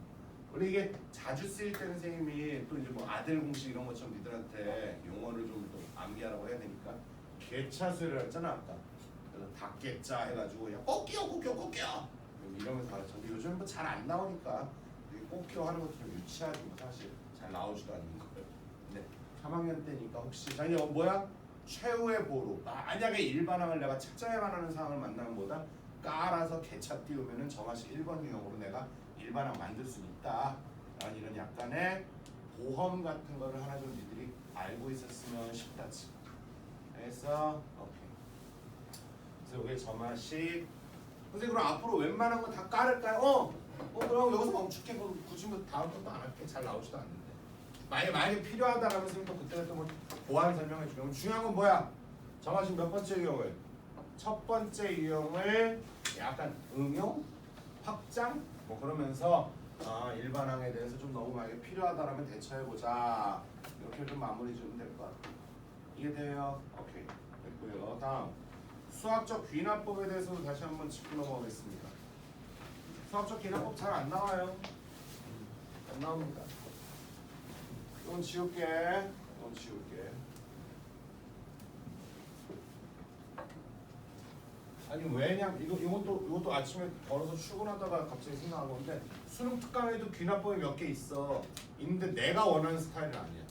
원래 이게 자주 쓰일 때 선생님이 또 이제 뭐 아들 공식 이런 것처럼 니들한테 용어를 좀 또 암기하라고 해야 되니까 개차수를 했잖아 아까. 그래서 닭개짜 해가지고 야 꼭끼워 꼭끼워 꼭끼워 이러면서 가르쳤는데 요즘은 뭐 잘 안 나오니까 꼭끼워 하는 것도 좀 유치하지 뭐 사실 잘 나오지도 않는 거예요. 근데 3학년 때니까 혹시 자 이제 뭐야? 최후의 보루. 만약에 일반항을 내가 찾아야만 하는 상황을 만나면 뭐다? 깔아서 개차 띄우면은 정하시 1번 유형으로 내가 일반항 만들 수 있다. 라는 이런 약간의 보험 같은 거를 하나 좀 니들이 알고 있었으면 싶다지. 그래서 오케이. 그래서 이게 점화식. 선생님 그럼 앞으로 웬만한 거 다 깔을까요? 그럼 여기서 멈출게. 굳이 뭐 다음 것도 안 할게. 잘 나오지도 않는데. 만약에 필요하다라면 선생님 또 그때 또 보완 설명해 주면 중요한 건 뭐야? 점화식 몇 번째 유형을? 첫 번째 유형을 약간 응용, 확장 뭐 그러면서 일반항에 대해서 좀 너무 만약에 필요하다라면 대처해보자. 이렇게 좀 마무리 주면 될 것 같아. 이해돼요? 오케이. 됐고요. 다음 수학적 귀납법에 대해서도 다시 한번 짚고 넘어가겠습니다. 수학적 귀납법 잘 안 나와요. 안 나옵니다. 이건 지울게. 이건 지울게. 아니 왜냐면 이것도 아침에 걸어서 출근하다가 갑자기 생각한 건데 수능 특강에도 귀납법이 몇 개 있어. 있는데 내가 원하는 스타일은 아니야.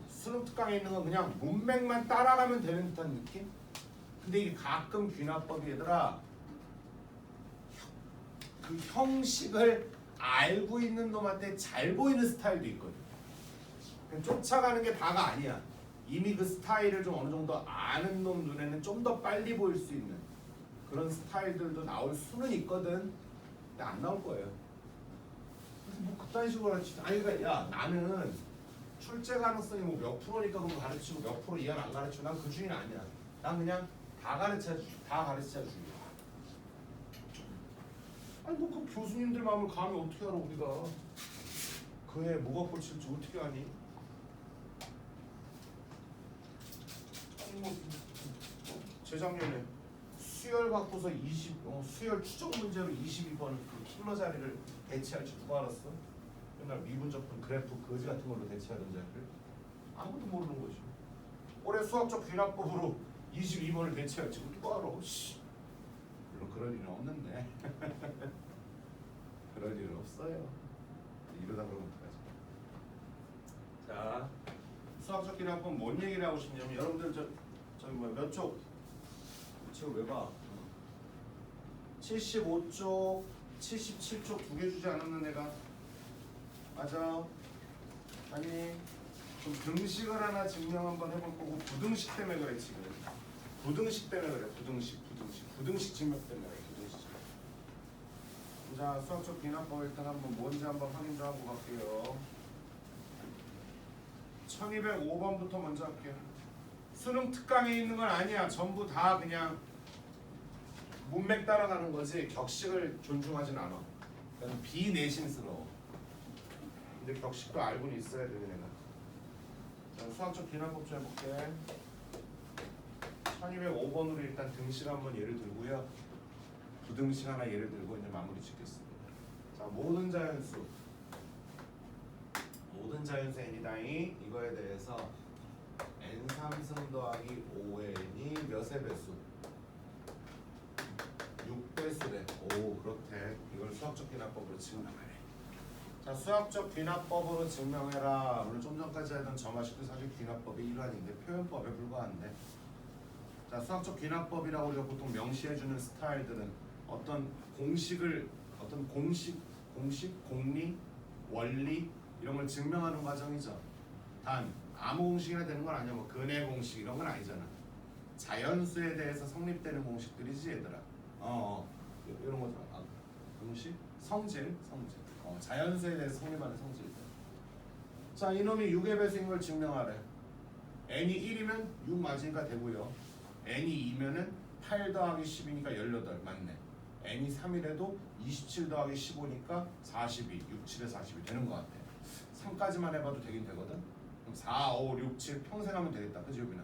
수능 특강에 있는 건 그냥 문맥만 따라가면 되는 듯한 느낌? 근데 이게 가끔 귀납법이 얘들아 그 형식을 알고 있는 놈한테 잘 보이는 스타일도 있거든. 쫓아가는 게 다가 아니야. 이미 그 스타일을 좀 어느 정도 아는 놈 눈에는 좀 더 빨리 보일 수 있는 그런 스타일들도 나올 수는 있거든. 근데 안 나올 거예요. 그래서 뭐 그딴 식으로 가르치지. 아니 그러니까 야 나는 출제 가능성이 뭐 몇 프로니까 그거 가르치고 몇 프로 이하는 안 가르치고 난 그 주인 아니야. 난 그냥 다 가르쳐 주기. 아니 뭐 그 교수님들 마음을 감히 어떻게 알아 우리가. 그에 뭐가 꽂힐지 어떻게 아니? 아니 뭐 재작년에 수열 갖고서 수열 추정 문제로 22번 그 킬러 자리를 대체할지 누가 알았어? 맨날 미분적분 그래프 거지 같은 걸로 대체하던 자리를 아무도 모르는 거지. 올해 수학적 귀납법으로 22번을 대체할지 누가 알아? 씨. 물론 그럴 일은 없는데 그럴 일은 없어요. 이러다 그러면 어떡하지? 자, 수학적 귀납법 뭔 얘기를 하고 싶냐면 여러분들 저기 몇 쪽? 지금 왜 봐? 75쪽, 77쪽 두 개 주지 않았나 내가? 맞아. 아니 좀 등식을 하나 증명 한번 해볼 거고 부등식 때문에 그래 지금. 부등식 때문에 그래. 부등식 증명 때문에 그래. 부등식. 자 수학적 귀납법 일단 한번 뭔지 한번 확인 좀 하고 갈게요. 1205번부터 먼저 할게요. 수능 특강에 있는 건 아니야. 전부 다 그냥 문맥 따라가는 거지 격식을 존중하진 않아. 그냥 비내신스러워. 근데 격식도 알고는 있어야 되는 애가. 자, 수학적 귀납법 좀 해볼게. 1205번으로 일단 등식 한번 예를 들고요. 부등식 하나 예를 들고 이제 마무리 짓겠습니다. 자, 모든 자연수 n이다잉 이거에 대해서 n3승 더하기 5n이 몇의 배수? 6배수래. 오 그렇대. 이걸 수학적 귀납법으로 증명하래. 자 수학적 귀납법으로 증명해라. 오늘 좀 전까지 하던 점화식도 사실 귀납법의 일환인데 표현법에 불과한데. 자 수학적 귀납법이라고 우리가 보통 명시해주는 스타일들은 어떤 공식을 공리, 원리 이런 걸 증명하는 과정이죠. 단 아무 공식이나 되는 건 아니야. 뭐 근해 공식 이런 건 아니잖아. 자연수에 대해서 성립되는 공식들이지 얘들아. 이런 거잖아. 공식? 성질. 자연수에 대해서 성립하는 성질들. 자 이놈이 6의 배수인 걸 증명하래. n이 1이면 6 맞으니까 되고요. n이 2면은 8 더하기 10이니까 18 맞네. n이 3이라도 27 더하기 15니까 42, 6, 7에 40이 되는 것 같아. 3까지만 해봐도 되긴 되거든. 그럼 4, 5, 6, 7 평생 하면 되겠다. 그치 효빈아?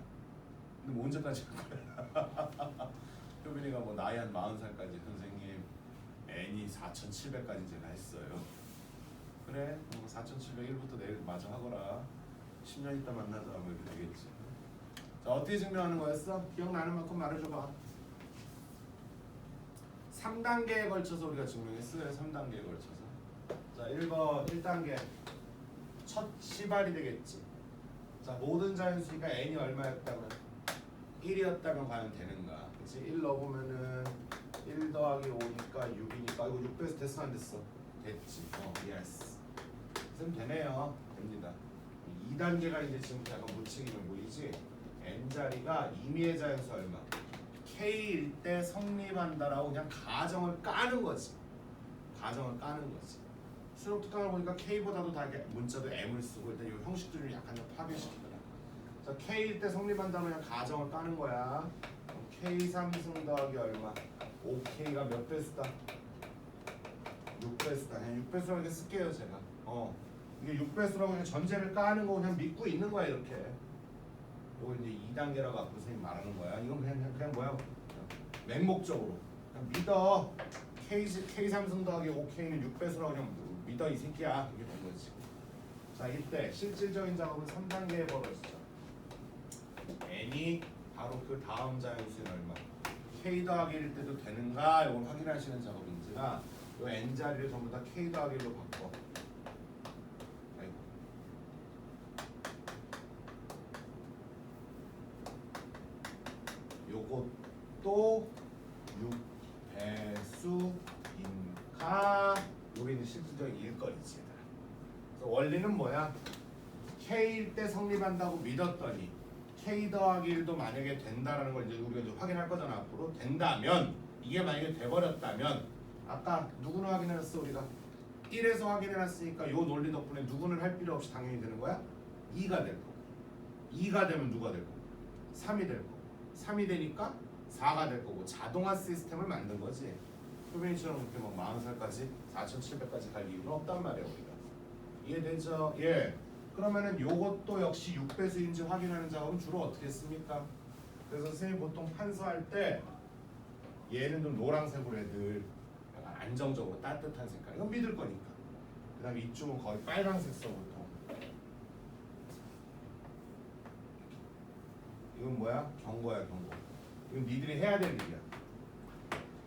근데 뭐 언제까지 할 거야? 효빈이가 뭐 나이 한 40살까지 선생님 n이 4,700까지 제가 했어요. 그래, 4,701부터 내일 마저 하거라. 10년 있다 만나자 하면 이렇게 되겠지. 자, 어떻게 증명하는 거였어? 기억나는 만큼 말해줘봐. 3단계에 걸쳐서 우리가 증명했어요. 3단계에 걸쳐서. 자, 1번 1단계 첫 시발이 되겠지. 자, 모든 자연수니까 n이 얼마였다면 1이었다면 과연 되는가? 그치? 1 넣어보면은 1 더하기 5니까 6이니까 이거 6배에서 됐어 안 됐어? 됐지. 예스. 그럼 되네요. 됩니다. 2단계가 이제 지금 약간 무책임해 보이지? n자리가 임의의 자연수 얼마? k일 때 성립한다라고 그냥 가정을 까는 거지. 가정을 까는 거지. 수능 특강을 보니까 k보다도 다 이렇게 문자도 m을 쓰고 일단 이 형식도 좀 약간 좀 파괴시키더라. 자, k일 때 성립한다면 그냥 가정을 까는 거야. k 3승 더하기 얼마? 5k가 몇 배수다? 6배수다. 그냥 6배수라고 이렇게 쓸게요 제가. 이게 6배수라고 그냥 전제를 까는 거 그냥 믿고 있는 거야 이렇게. 이거 이제 2단계라고 앞으로 선생님 말하는 거야. 이건 그냥 뭐야? 맹목적으로 그냥 믿어. K 3승 더하기 5K는 6배수라고 그냥 믿어 이 새끼야. 이게 된 거지. 자, 이때 실질적인 작업은 3단계에 벌어지죠. n이 바로 그 다음 자연수는 얼마? K 더하기 1 때도 되는가? 이걸 확인하시는 작업인지라 이 n 자리를 전부 다 K 더하기 1로 바꿔. 아이고. 요것도 6배수인가? 요게 이제 실질적인 일거리지. 그래서 원리는 뭐야? K일 때 성립한다고 믿었더니 K 더하기 1도 만약에 된다라는 걸 이제 우리가 이제 확인할 거잖아. 앞으로 된다면 이게 만약에 돼버렸다면 아까 누구는 확인해놨어 우리가? 1에서 확인해놨으니까 요 논리 덕분에 누구는 할 필요 없이 당연히 되는 거야? 2가 될 거고 2가 되면 누가 될 거고 3이 될 거고 3이 되니까 4가 될 거고 자동화 시스템을 만든 거지. 효빈이처럼 그렇게 막 40살까지 4,700까지 갈 이유는 없단 말이야 우리가. 이해되죠? 예. 그러면은 요것도 역시 6배수인지 확인하는 작업은 주로 어떻게 했습니까? 그래서 선생님 보통 판서할 때 얘는 좀 노란색으로 애들 약간 안정적으로 따뜻한 색깔 이건 믿을 거니까. 그 다음에 이쪽은 거의 빨간색 써 보통. 이건 뭐야? 경고야 경고. 이건 니들이 해야 될 일이야.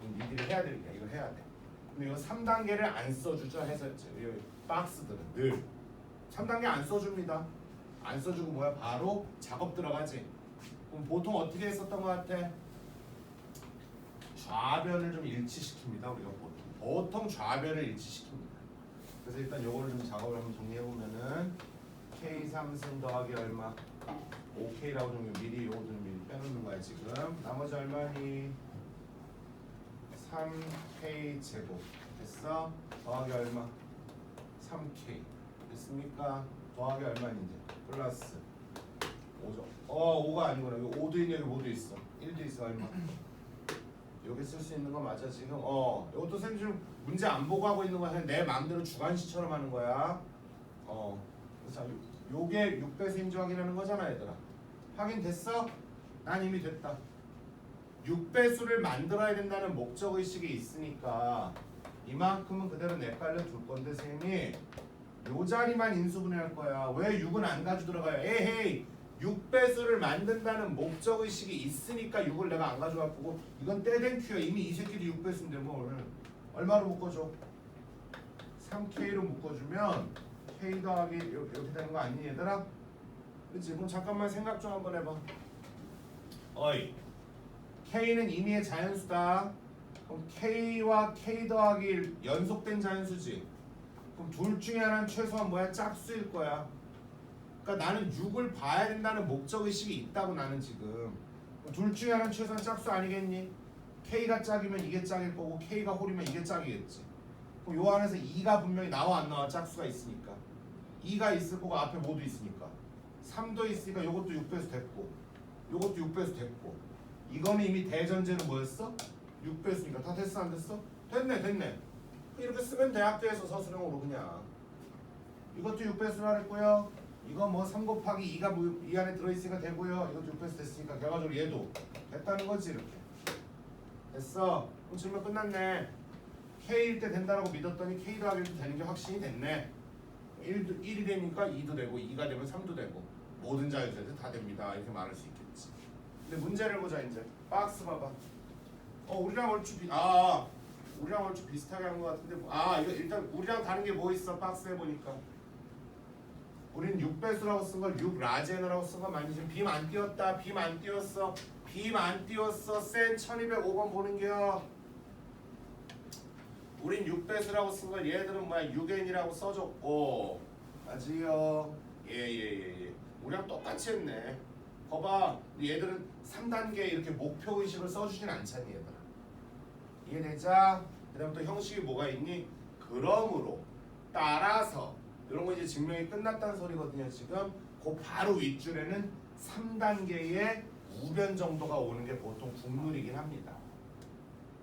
이건 니들이 해야 될 일이야. 이걸 해야 돼. 근데 이거 3단계를 안 써주죠 해설지. 이 박스들은 늘 3단계 안 써줍니다. 안 써주고 뭐야? 바로 작업 들어가지. 그럼 보통 어떻게 했었던 것 같아? 좌변을 좀 일치시킵니다. 우리가 보통 좌변을 일치시킵니다. 그래서 일단 요거를 좀 작업을 한번 정리해보면은 K 3승 더하기 얼마? 5K라고 좀 미리 요거 좀 미리 빼놓는 거야 지금. 나머지 얼마니? 3K 제곱 됐어? 더하기 얼마? 3K 됐습니까? 더하기 얼마니 이제? 플러스 5죠. 5가 아니구나. 여기 5도 있네. 여기 5도 있어. 1도 있어. 얼마? 여기 쓸 수 있는 거 맞아 지금? 이것도 선생님 지금 문제 안 보고 하고 있는 거야. 내 마음대로 주관식처럼 하는 거야. 자, 요게 6배수인지 확인하는 거잖아 얘들아. 확인됐어? 난 이미 됐다. 6배수를 만들어야 된다는 목적의식이 있으니까 이만큼은 그대로 내빨려 둘 건데 선생님이 요 자리만 인수분해할 거야. 왜 6은 안 가지고 들어가요? 에헤이 6배수를 만든다는 목적의식이 있으니까 6을 내가 안 가져갈 거고 이건 떼댕큐야. 이미 이 새끼도 6배수인데 뭐 얼마로 묶어줘? 3K로 묶어주면 K 더하기 이렇게 되는 거 아니니 얘들아? 그치? 그럼 잠깐만 생각 좀 한번 해봐. 어이 K는 임의의 자연수다. 그럼 K와 K 더하기 1 연속된 자연수지. 그럼 둘 중에 하나는 최소한 뭐야? 짝수일 거야. 그러니까 나는 6을 봐야 된다는 목적의식이 있다고 나는 지금. 둘 중에 하나는 최소한 짝수 아니겠니? K가 짝이면 이게 짝일 거고 K가 홀이면 이게 짝이겠지. 그럼 요 안에서 2가 분명히 나와 안 나와? 짝수가 있으니까. 2가 있을 거고 앞에 모두 있으니까. 3도 있으니까 요것도 6배수 됐고 요것도 6배수 됐고 이거는 이미 대전제는 뭐였어? 6배수니까 다 됐어 안 됐어? 됐네. 이렇게 쓰면 돼. 학교에서 서술형으로 그냥. 이것도 6배수라 했고요. 이거 뭐 3 곱하기 2가 이 안에 들어있으니까 되고요. 이것도 6배수 됐으니까 결과적으로 얘도 됐다는 거지 이렇게. 됐어. 그럼 질문 끝났네. K일 때 된다라고 믿었더니 K 더하기 1도 되는 게 확신이 됐네. 1이 되니까 2도 되고 2가 되면 3도 되고 모든 자연수에도 다 됩니다. 이렇게 말할 수 있겠지. 근데 문제를 보자 이제. 박스 봐봐. 우리랑 얼추 비슷하게 한 것 같은데 이거 일단 우리랑 다른 게 뭐 있어? 박스에 보니까 우린 6배수라고 쓴 걸 6라젠이라고 쓴 거 많이 지금 빔 안 띄웠다. 빔 안 띄웠어. 빔 안 띄웠어. 센 1205번 보는겨. 우린 6배수라고 쓴 걸 얘들은 뭐야 6n이라고 써줬고 맞지요? 예. 우리랑 똑같이 했네. 봐봐 얘들은 3단계 이렇게 목표의식을 써주진 않잖니 얘들아. 이해되자? 그 다음 또 형식이 뭐가 있니? 그러므로 따라서 이런 거 이제 증명이 끝났다는 소리거든요. 지금 그 바로 윗줄에는 3단계의 우변 정도가 오는 게 보통 국룰이긴 합니다.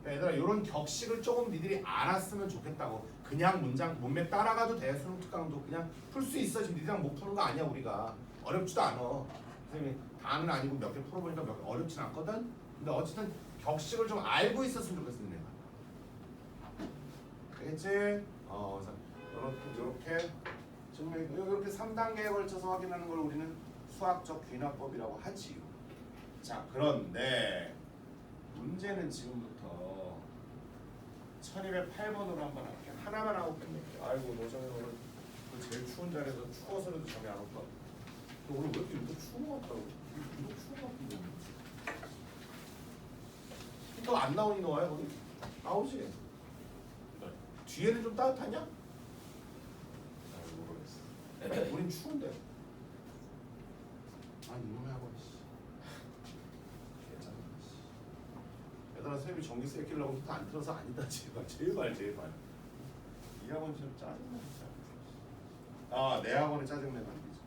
그러니까 얘들아 이런 격식을 조금 니들이 알았으면 좋겠다고. 그냥 문맥 따라가도 돼. 수능 특강도 그냥 풀 수 있어. 지금 니들이랑 못 푸는 거 아니야 우리가. 어렵지도 않아. 선생님이 다는 아니고 몇 개 풀어보니까 몇 개 어렵진 않거든. 근데 어쨌든 격식을 좀 알고 있었으면 좋겠어 내가. 알겠지? 이렇게 증명 이렇게 3단계에 걸쳐서 확인하는 걸 우리는 수학적 귀납법이라고 하지요. 자 그런데 문제는 지금부터 1208번으로 한번 할게. 하나만 하고 끝낼게. 아이고 노정이 오늘 그 제일 추운 자리에서 추워서라도 잠이 안 올까? 너 오늘 왜 이렇게 이렇게 추운 것 같다고? 이거 추운 것 같은데. 또 안 나오니 너와요 거기? 나오지? 네. 뒤에는 좀 따뜻하냐? 모르겠어. 우린 추운데. 아니 이놈의 학원 씨. 괜찮아 씨. 얘들아 선생님이 전기세 끼려고 히터 안 틀어서 아니다 제발. 이 학원 좀 짜증나 진짜. 내 학원에 짜증내면 안 되지.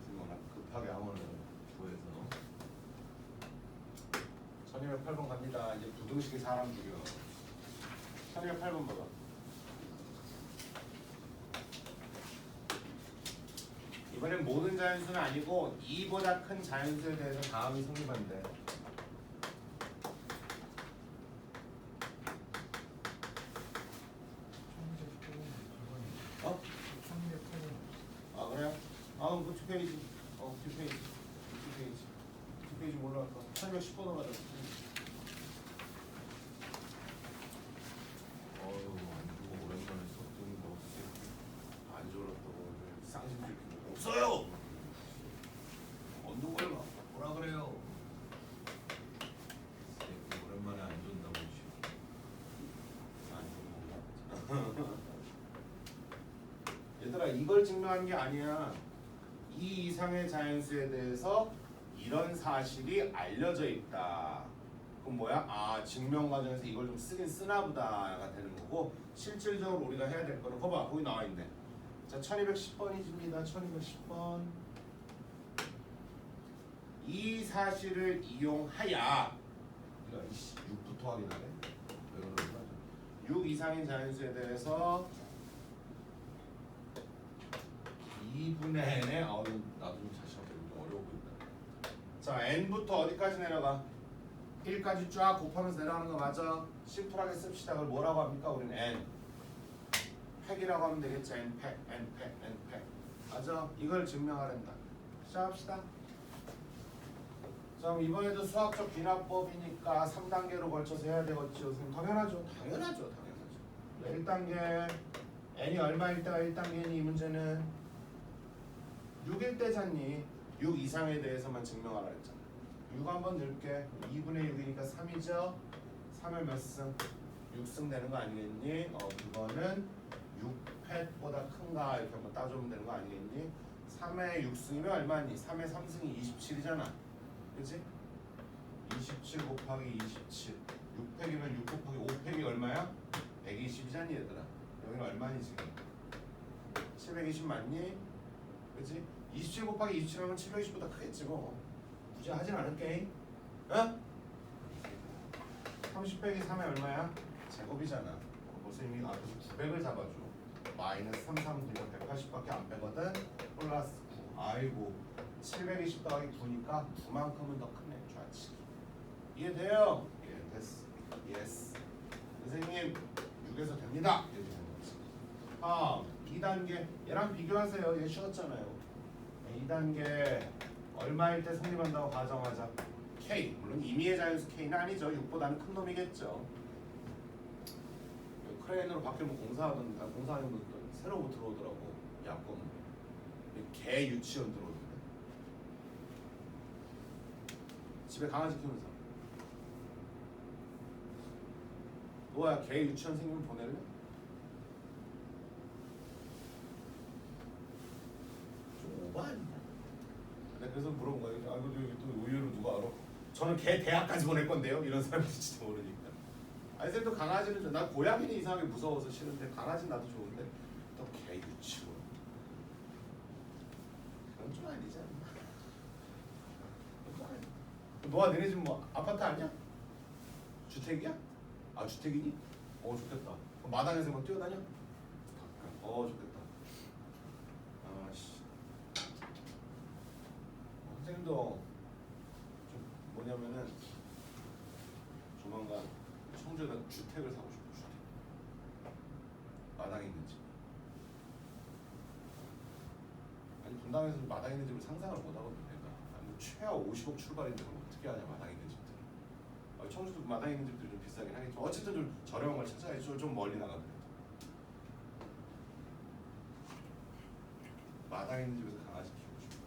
지금 워낙 급하게 학원을 구해서 1208번 갑니다. 이제 부등식이 사람 죽여. 1208번 봐봐. 이번엔 모든 자연수는 아니고 2보다 큰 자연수에 대해서 다음이 성립한대. 그래요? 그 뒷페이지. 뒷페이지 몰라 아까 1110번으로 가자. 오랜만에 썼더니 뭐 안 졸았다고 쌍심 들키고 없어요. 언더걸 뭐라 그래요? 오랜만에 안 존다고 얘들아 이걸 증명한 게 아니야. 이 이상의 자연수에 대해서 이런 사실이 알려져 있다. 그럼 뭐야? 증명 과정에서 이걸 좀 쓰긴 쓰나 보다가 되는 거고 실질적으로 우리가 해야 될 거는 거봐 거기 나와 있네. 자 1210번이집니다. 1210번. 이 사실을 이용하야 6부터 확인하네. 왜 그러는 거야? 6 이상인 자연수에 대해서 2분의 n에 나도 좀 다시 한번 어려워 보인다. 자 n부터 어디까지 내려가? 1까지 쫙 곱하면서 내려가는 거 맞아? 심플하게 씁시다. 그걸 뭐라고 합니까? 우리는 n 팩이라고 하면 되겠지. n 팩. 맞아? 이걸 증명하란다. 시작합시다. 자 그럼 이번에도 수학적 귀납법이니까 3단계로 걸쳐서 해야 되겠죠. 당연하죠. 1단계 n이 얼마일 때가 1단계니 이 문제는 6일 때잖니. 6 이상에 대해서만 증명하라 했잖아. 6 한번 넣을게. 2분의 6이니까 3이죠. 3을 몇 승? 6승 되는 거 아니겠니? 그거는 6팩보다 큰가 이렇게 한번 따져보면 되는 거 아니겠니? 3의 6승이면 얼마니? 3의 3승이 27이잖아. 그치? 27 곱하기 27 6팩이면 6 곱하기 5팩이 얼마야? 120이잖니 얘들아. 여기는 얼마니 지금? 720 맞니? 그치? 27 곱하기 27하면 720보다 크겠지 뭐. 굳이 하진 않을게. 어? 30 빼기 3이 얼마야? 제곱이잖아. 선생님이 앞에서 900을 잡아줘. 마이너스 3, 3 2가 180밖에 안 빼거든. 플러스 9. 아이고 720 더하기 9니까 9만큼은 더 크네. 좌측. 이해돼요? 예, 됐어. 예스. 선생님 6에서 됩니다. 이렇게 되는 거지. 2단계 얘랑 비교하세요. 얘 쉬웠잖아요. 2단계 얼마일 때 성립한다고 가정하자. K 물론 임의의 자연수 K는 아니죠. 6보다는 큰 놈이겠죠. 크레인으로 밖에 뭐 공사하는 분들 새로 못 들어오더라고. 야권 개 유치원 들어오는데 집에 강아지 키우는 사람. 너야 개 유치원 생기면 보낼래? 좀 오버 아니냐? 내가 그래서 물어본 거예요. 아 이거 여기 또 우유를 누가 알아? 저는 개 대학까지 보낼 건데요. 이런 사람이 진짜 모르니까. 아니 쌤도 강아지는 좀, 나 고양이는 이상하게 무서워서 싫은데 강아지는 나도 좋은데 또 개 유치원. 그건 좀 아니지 않나? 너가 너네 집 뭐 아파트 아니야? 주택이야? 아 주택이니? 좋겠다. 마당에서 막 뛰어다녀? 좋겠다. 아씨. 선생님도 좀 뭐냐면은 조만간 청주에다 주택을 사고 싶어. 주택. 마당에 있는 집. 아니 분당에서 마당에 있는 집을 상상을 못 하거든 내가. 아니 최하 50억 출발인데 그럼 어떻게 하냐 마당에 있는 집들. 청주도 마당에 있는 집들이 좀 비싸긴 하겠지만 어쨌든 좀 저렴한 걸 찾아야지. 좀 멀리 나가더라도 마당에 있는 집에서 강아지 키우고 싶어.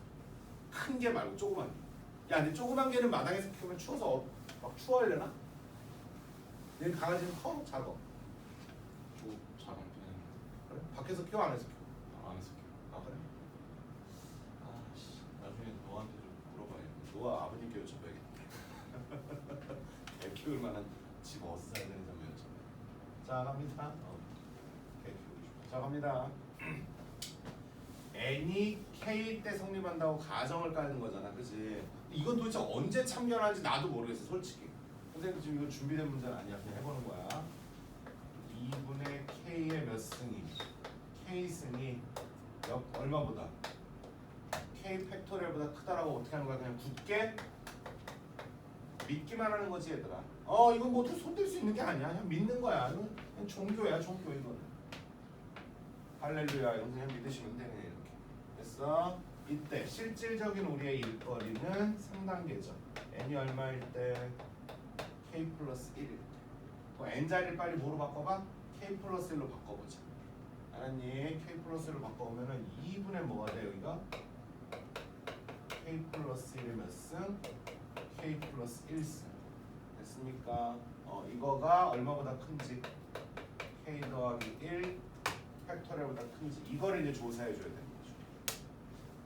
큰 개 말고 조그만 개. 야 근데 조그만 개는 마당에서 키우면 추워서 막 추워하려나? 얘 강아지는 커? 작아? 작은 편이에요. 그래? 밖에서 키워 안에서 키워? 안에서 키워. 아 그래? 아씨, 나중에 너한테 좀 물어봐야겠다. 너가 아버님께 여쭤봐야겠다. 개 키울 만한 집 어디서 사야 되는지 한번 여쭤봐. 자 갑니다. 개 키우고 싶어. 자 갑니다. N이 K 때 성립한다고 가정을 깔는 거잖아, 그치? 이건 도대체 언제 참견하는지 나도 모르겠어, 솔직히. 선생님 지금 이거 준비된 문제는 아니야, 그냥 해보는 거야. 2분의 K의 몇 승이? K 승이 얼마보다? K 팩토리얼보다 크다라고 어떻게 하는 거야? 그냥 굳게 믿기만 하는 거지, 얘들아. 이건 뭐 어떻게 손댈 수 있는 게 아니야. 그냥 믿는 거야. 이건 그냥 종교야, 종교 이거는. 할렐루야, 이건 그냥 믿으시면 돼, 그냥 이렇게. 됐어? 이때 실질적인 우리의 일거리는 3단계죠. n이 얼마일 때? k 플러스 1일 때. 그럼 n자리를 빨리 뭐로 바꿔봐? k 플러스 1로 바꿔보자. 알았니? k 플러스 1로 바꿔보면은 2분의 뭐가 돼 여기가? k 플러스 1의 몇 승? k 플러스 1승. 됐습니까? 이거가 얼마보다 큰지? k 더하기 1 팩토리얼보다 큰지. 이거를 이제 조사해 줘야 되는 거죠.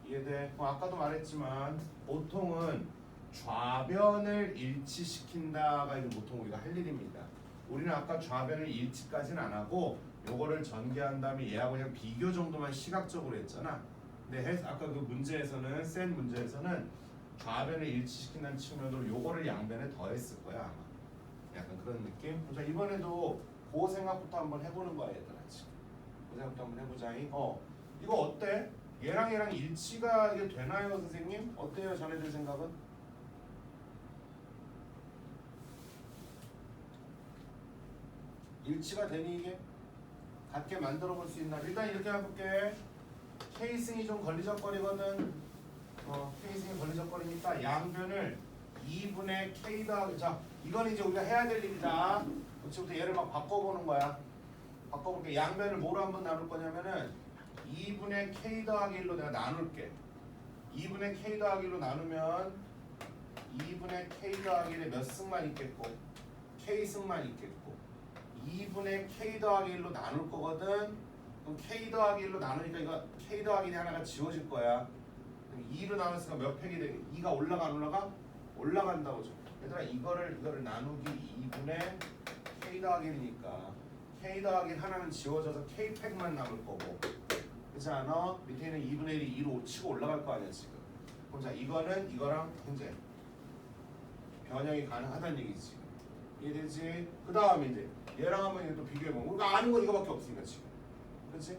이해돼? 아까도 말했지만 보통은 좌변을 일치시킨다가 이제 보통 우리가 할 일입니다. 우리는 아까 좌변을 일치까지는 안 하고 요거를 전개한 다음에 얘하고 그냥 비교 정도만 시각적으로 했잖아. 근데 아까 그 문제에서는 센 문제에서는 좌변을 일치시킨다는 측면으로 요거를 양변에 더했을 거야 아마. 약간 그런 느낌? 자 이번에도 그 생각부터 한번 해보는 거야 얘들아 지금. 그 생각부터 한번 해보자잉. 이거 어때? 얘랑 일치가 이게 되나요 선생님? 어때요 전해들 생각은? 일치가 되니 이게? 같게 만들어 볼 수 있나? 일단 이렇게 해볼게. K승이 좀 걸리적거리거든. K승이 걸리적거리니까 양변을 2분의 K 더하기. 자 이건 이제 우리가 해야 될 일이다. 지금부터 얘를 막 바꿔보는 거야. 바꿔볼게. 양변을 뭐로 한번 나눌 거냐면은 2분의 K 더하기 1로 내가 나눌게. 2분의 K 더하기 1로 나누면 2분의 K 더하기 1에 몇 승만 있겠고 K승만 있겠고 2분의 K 더하기 1로 나눌 거거든. 그럼 K 더하기 1로 나누니까 이거 K 더하기 1이 하나가 지워질 거야. 그럼 2로 나눴으니까 몇 팩이 돼? 2가 올라가 안 올라가? 올라간다고 줘. 얘들아 이거를 나누기 2분의 K 더하기 1이니까 K 더하기 1 하나는 지워져서 K 팩만 남을 거고 그렇지 않아? 밑에 있는 2분의 1이 2로 치고 올라갈 거 아니야 지금. 그럼 자 이거는 이거랑 현재 변형이 가능하다는 얘기지 지금. 이해되지? 그 다음에 이제 얘랑 한번 이제 또 비교해보면 우리가 아는 건 이거밖에 없으니까 지금. 그렇지?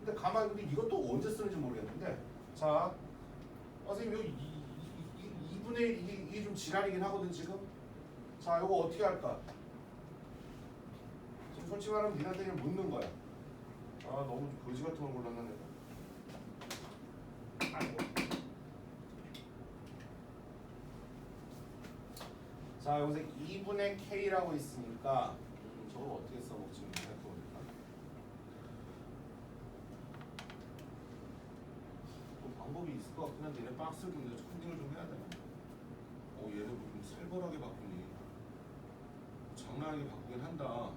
근데 가만히 근데 이것도 언제 쓰는지 모르겠는데 자 선생님 이거 2분의 1 이게 좀 지랄이긴 하거든 지금. 자 이거 어떻게 할까? 솔직히 말하면 니한테 그냥 묻는 거야. 아 너무 거지 같은 걸 골랐나 내가. 아이고. 자 여기서 2분의 K라고 있으니까 저걸 어떻게 써먹지 생각해보니까 또 방법이 있을 것 같긴 한데 얘네 박스를 좀 내가 컨닝을 좀 해야 되나? 얘를 좀 살벌하게 바꾸니 장난하게 바꾸긴 한다.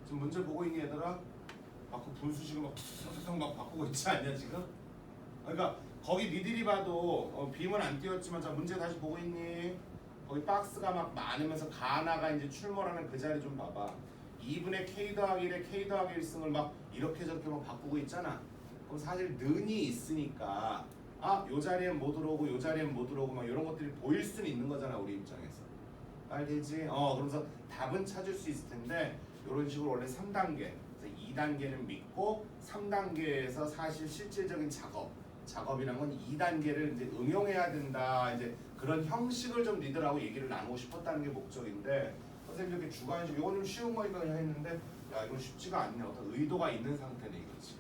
지금 문제 보고 있니 얘들아? 막 그 분수식을 막 바꾸고 있지 않냐 지금? 그러니까 거기 니들이 봐도 빔은 안 띄웠지만 자 문제 다시 보고 있니? 거기 박스가 막 많으면서 가나가 이제 출몰하는 그 자리 좀 봐봐. 2분의 K 더하기 1에 K 더하기 1승을 막 이렇게 저렇게 막 바꾸고 있잖아. 그럼 사실 는이 있으니까 요 자리엔 못 들어오고 요 자리엔 못 들어오고 막 이런 것들이 보일 수는 있는 거잖아 우리 입장에서. 알겠지? 그러면서 답은 찾을 수 있을 텐데 이런 식으로 원래 3단계 2단계는 믿고 3단계에서 사실 실질적인 작업이란 건 2단계를 이제 응용해야 된다. 이제 그런 형식을 좀 니들하고 얘기를 나누고 싶었다는 게 목적인데 선생님 이렇게 주관식 이건 좀 쉬운 거니까 그냥 했는데 야 이건 쉽지가 않네. 어떤 의도가 있는 상태네 이거지.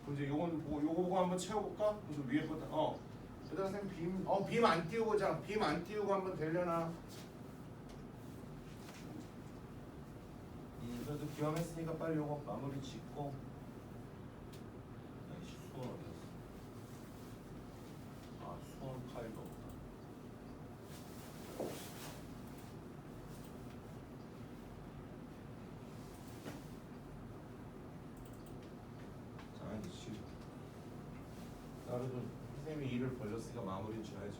그럼 이제 요거 보고 한번 채워볼까? 그래서 위에 거다 얘들아 선생님 빔 안 띄우고 빔 안 띄우고 한번 되려나? 그래도 기왕했으니까 빨리 요거 마무리 짓고. 아이씨 수원 어디였어? 수원 파일도 없다. 자 이제 지금 나름도 선생님이 일을 벌렸으니까 마무리 지어야죠.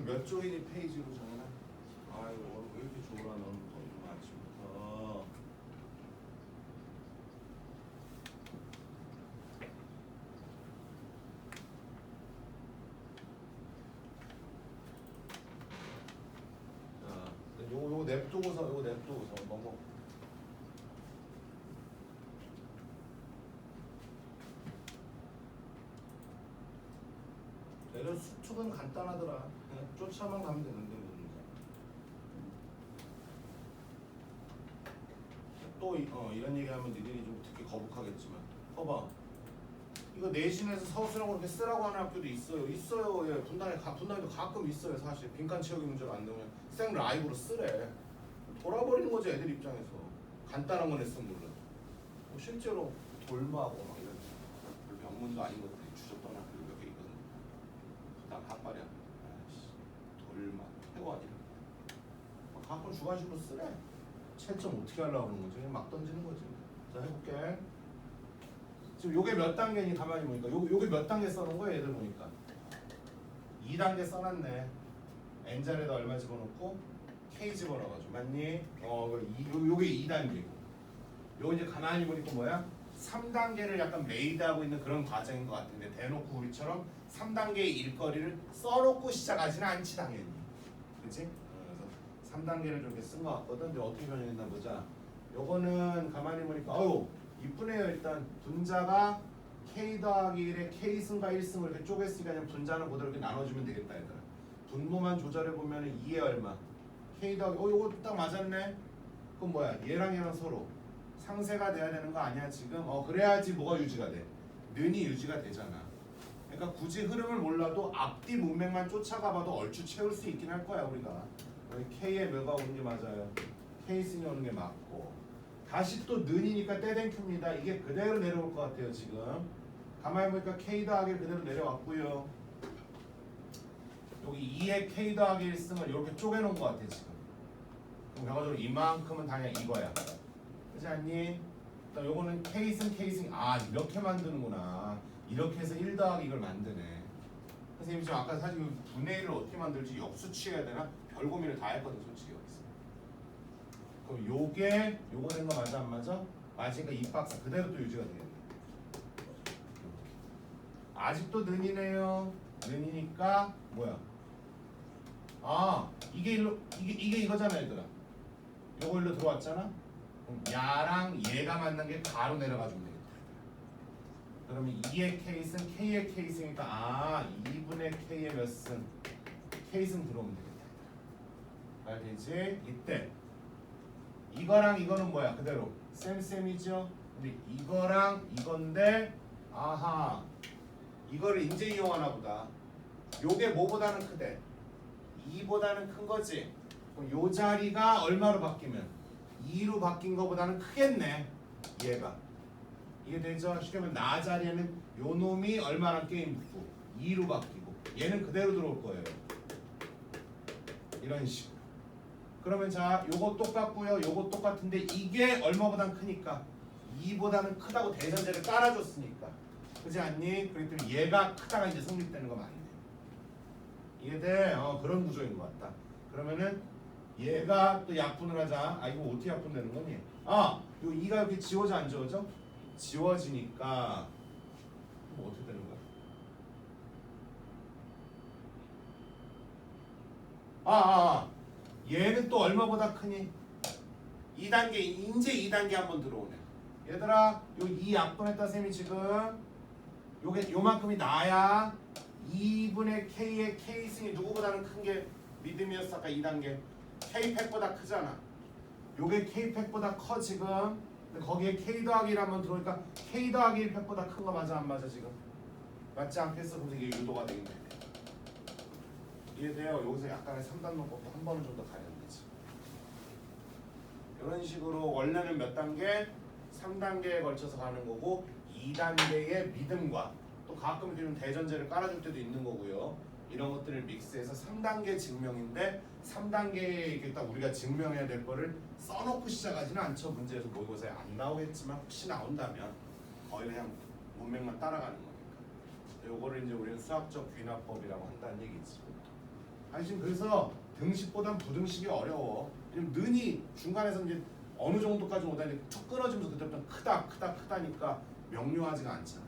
몇 쪽이니 페이지로 정해놔? 아유 오늘 왜 이렇게 좋으라 너는 또 아침부터. 자 요거 냅두고서 넘어. 이런 수축은 간단하더라. 그냥 쫓아만 가면 되는데 문제. 또 이런 얘기하면 니들이 좀 듣기 거북하겠지만 봐봐 이거 내신에서 서술하고 이렇게 쓰라고 하는 학교도 있어요. 예, 분단에도 가끔 있어요. 사실 빈칸 채우기 문제가 안 되면 생 라이브로 쓰래. 돌아버리는 거지 애들 입장에서. 간단한 건 했으면 몰라도 실제로 돌마하고 막 이런 병문도 아닌 것들이 주셨던 학교 몇 개 있거든. 딱 학발이야. 돌마 태원 이런 가끔 주관식으로 쓰래. 채점 어떻게 하려고 그러는 거지? 그냥 막 던지는 거지. 자 해볼게. 지금 요게 몇 단계니 가만히 보니까 요게 몇 단계 써놓은 거야 얘들 보니까 2단계 써놨네. n자리에다 얼마 집어넣고 k 집어넣어가지고 맞니? 요게 2단계고 요 이제 가만히 보니까 뭐야? 3단계를 약간 메이드하고 있는 그런 과정인 것 같은데 대놓고 우리처럼 3단계의 일거리를 써놓고 시작하지는 않지 당연히. 그치? 그래서 3단계를 좀 이렇게 쓴 것 같거든. 근데 어떻게 변형했나 보자. 요거는 가만히 보니까 이쁘네요. 일단 분자가 k 더하기 1에 k승과 1승을 이렇게 쪼갰으니까 그냥 분자는 그대로 이렇게 나눠주면 되겠다 얘들아. 분모만 조절해보면 2에 얼마? k 더하기 요거 딱 맞았네. 그럼 뭐야? 얘랑 서로 상쇄가 돼야 되는 거 아니야 지금? 그래야지 뭐가 유지가 돼? 는이 유지가 되잖아. 그러니까 굳이 흐름을 몰라도 앞뒤 문맥만 쫓아가봐도 얼추 채울 수 있긴 할 거야 우리가. k에 뭐가 오는 게 맞아요? k승이 오는 게 맞고 다시 또 는이니까 떼댕큐입니다. 이게 그대로 내려올 것 같아요 지금. 가만히 보니까 k 더하기 1 그대로 내려왔고요. 여기 2의 k 더하기 1승을 이렇게 쪼개놓은 것 같아 지금. 그럼 결과적으로 이만큼은 당연히 이거야. 그렇지 않니? 요거는 k승 k승 이렇게 만드는구나. 이렇게 해서 1 더하기 이걸 만드네. 선생님 지금 아까 사실 분의 1을 어떻게 만들지 역수 취해야 되나? 별 고민을 다 했거든 솔직히 여기서. 그럼 요거 된 거 맞아 안 맞아? 맞으니까 이 박스 그대로 또 유지가 되겠네. 아직도 는이네요. 는이니까 뭐야? 이게 이거잖아 얘들아. 요거 일로 들어왔잖아. 그럼 야랑 얘가 만난 게 가로 내려가주면 되겠다. 그러면 2의 k승 k의 k승이니까 2분의 k의 몇 승? K승 들어오면 되겠다. 말 되지? 이때 이거랑 이거는 뭐야? 그대로 쌤이죠? 근데 이거랑 이건데 아하 이거를 이제 이용하나 보다. 요게 뭐보다는 크대? 2보다는 큰 거지. 그럼 요 자리가 얼마로 바뀌면? 2로 바뀐 거보다는 크겠네. 얘가. 이게 되죠? 쉽게 말하면 나 자리에는 요 놈이 얼마나 게임 붙고 2로 바뀌고 얘는 그대로 들어올 거예요. 이런 식으로. 그러면 자 요거 똑같고요. 요거 똑같은데 이게 얼마보단 크니까 2보다는 크다고 대전제를 깔아줬으니까 그렇지 않니? 그렇기 때문에 얘가 크다가 이제 성립되는 거 맞네. 이해돼? 그런 구조인 것 같다. 그러면은 얘가 또 약분을 하자. 아 이거 어떻게 약분되는 거니? 요 2가 이렇게 지워져 안 지워져? 지워지니까 뭐 어떻게 되는 거야? 얘는 또 얼마보다 크니? 2단계 이제 2단계 한번 들어오네. 얘들아 요 2 약분했다 셈이 지금 요게 요만큼이 나야 2분의 K의 K승이 누구보다는 큰 게 믿음이었어. 아까 2단계 K팩보다 크잖아. 요게 K팩보다 커 지금. 근데 거기에 K 더하기 1 한번 들어오니까 K 더하기 1 팩보다 큰 거 맞아 안 맞아 지금? 맞지 않겠어? 그래서 이게 유도가 되겠네. 이해돼요? 여기서 약간의 3단 논법도 한 번은 좀 더 가야 되지. 이런 식으로 원래는 몇 단계? 3단계에 걸쳐서 가는 거고 2단계의 믿음과 또 가끔 이런 대전제를 깔아줄 때도 있는 거고요. 이런 것들을 믹스해서 3단계 증명인데 3단계에 이렇게 딱 우리가 증명해야 될 거를 써놓고 시작하지는 않죠. 문제에서 모의고사에 안 나오겠지만 혹시 나온다면 거의 그냥 문맥만 따라가는 거니까. 요거를 이제 우리는 수학적 귀납법이라고 한다는 얘기지. 아니 지금 그래서 등식보단 부등식이 어려워. 왜냐면 는이 중간에서 이제 어느 정도까지 오다니 툭 끊어지면서 그때부터 크다니까 명료하지가 않잖아.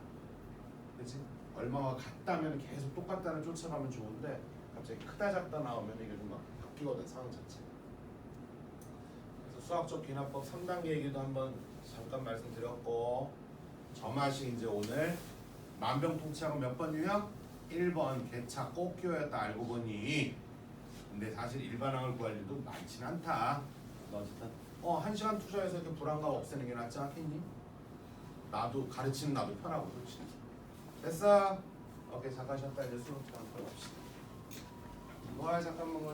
그렇지? 얼마와 같다면 계속 똑같다를 쫓아가면 좋은데 갑자기 크다 작다 나오면 이게 좀 막 바뀌거든 상황 자체. 그래서 수학적 귀납법 3단계 얘기도 한번 잠깐 말씀드렸고 점화식 이제 오늘 만병통치하고 몇 번 유형? 1번 개차 꼭 끼워였다 알고 보니 근데 사실 일반항을 구할 일도 많진 않다. 어쨌든 1시간 투자해서 이렇게 불안감 없애는 게 낫지 않겠니? 나도 가르치는 나도 편하고 그렇지. 됐어? 오케이 잠깐 쉬었다 이제 수능 시간 들어갑시다. 뭐야 잠깐만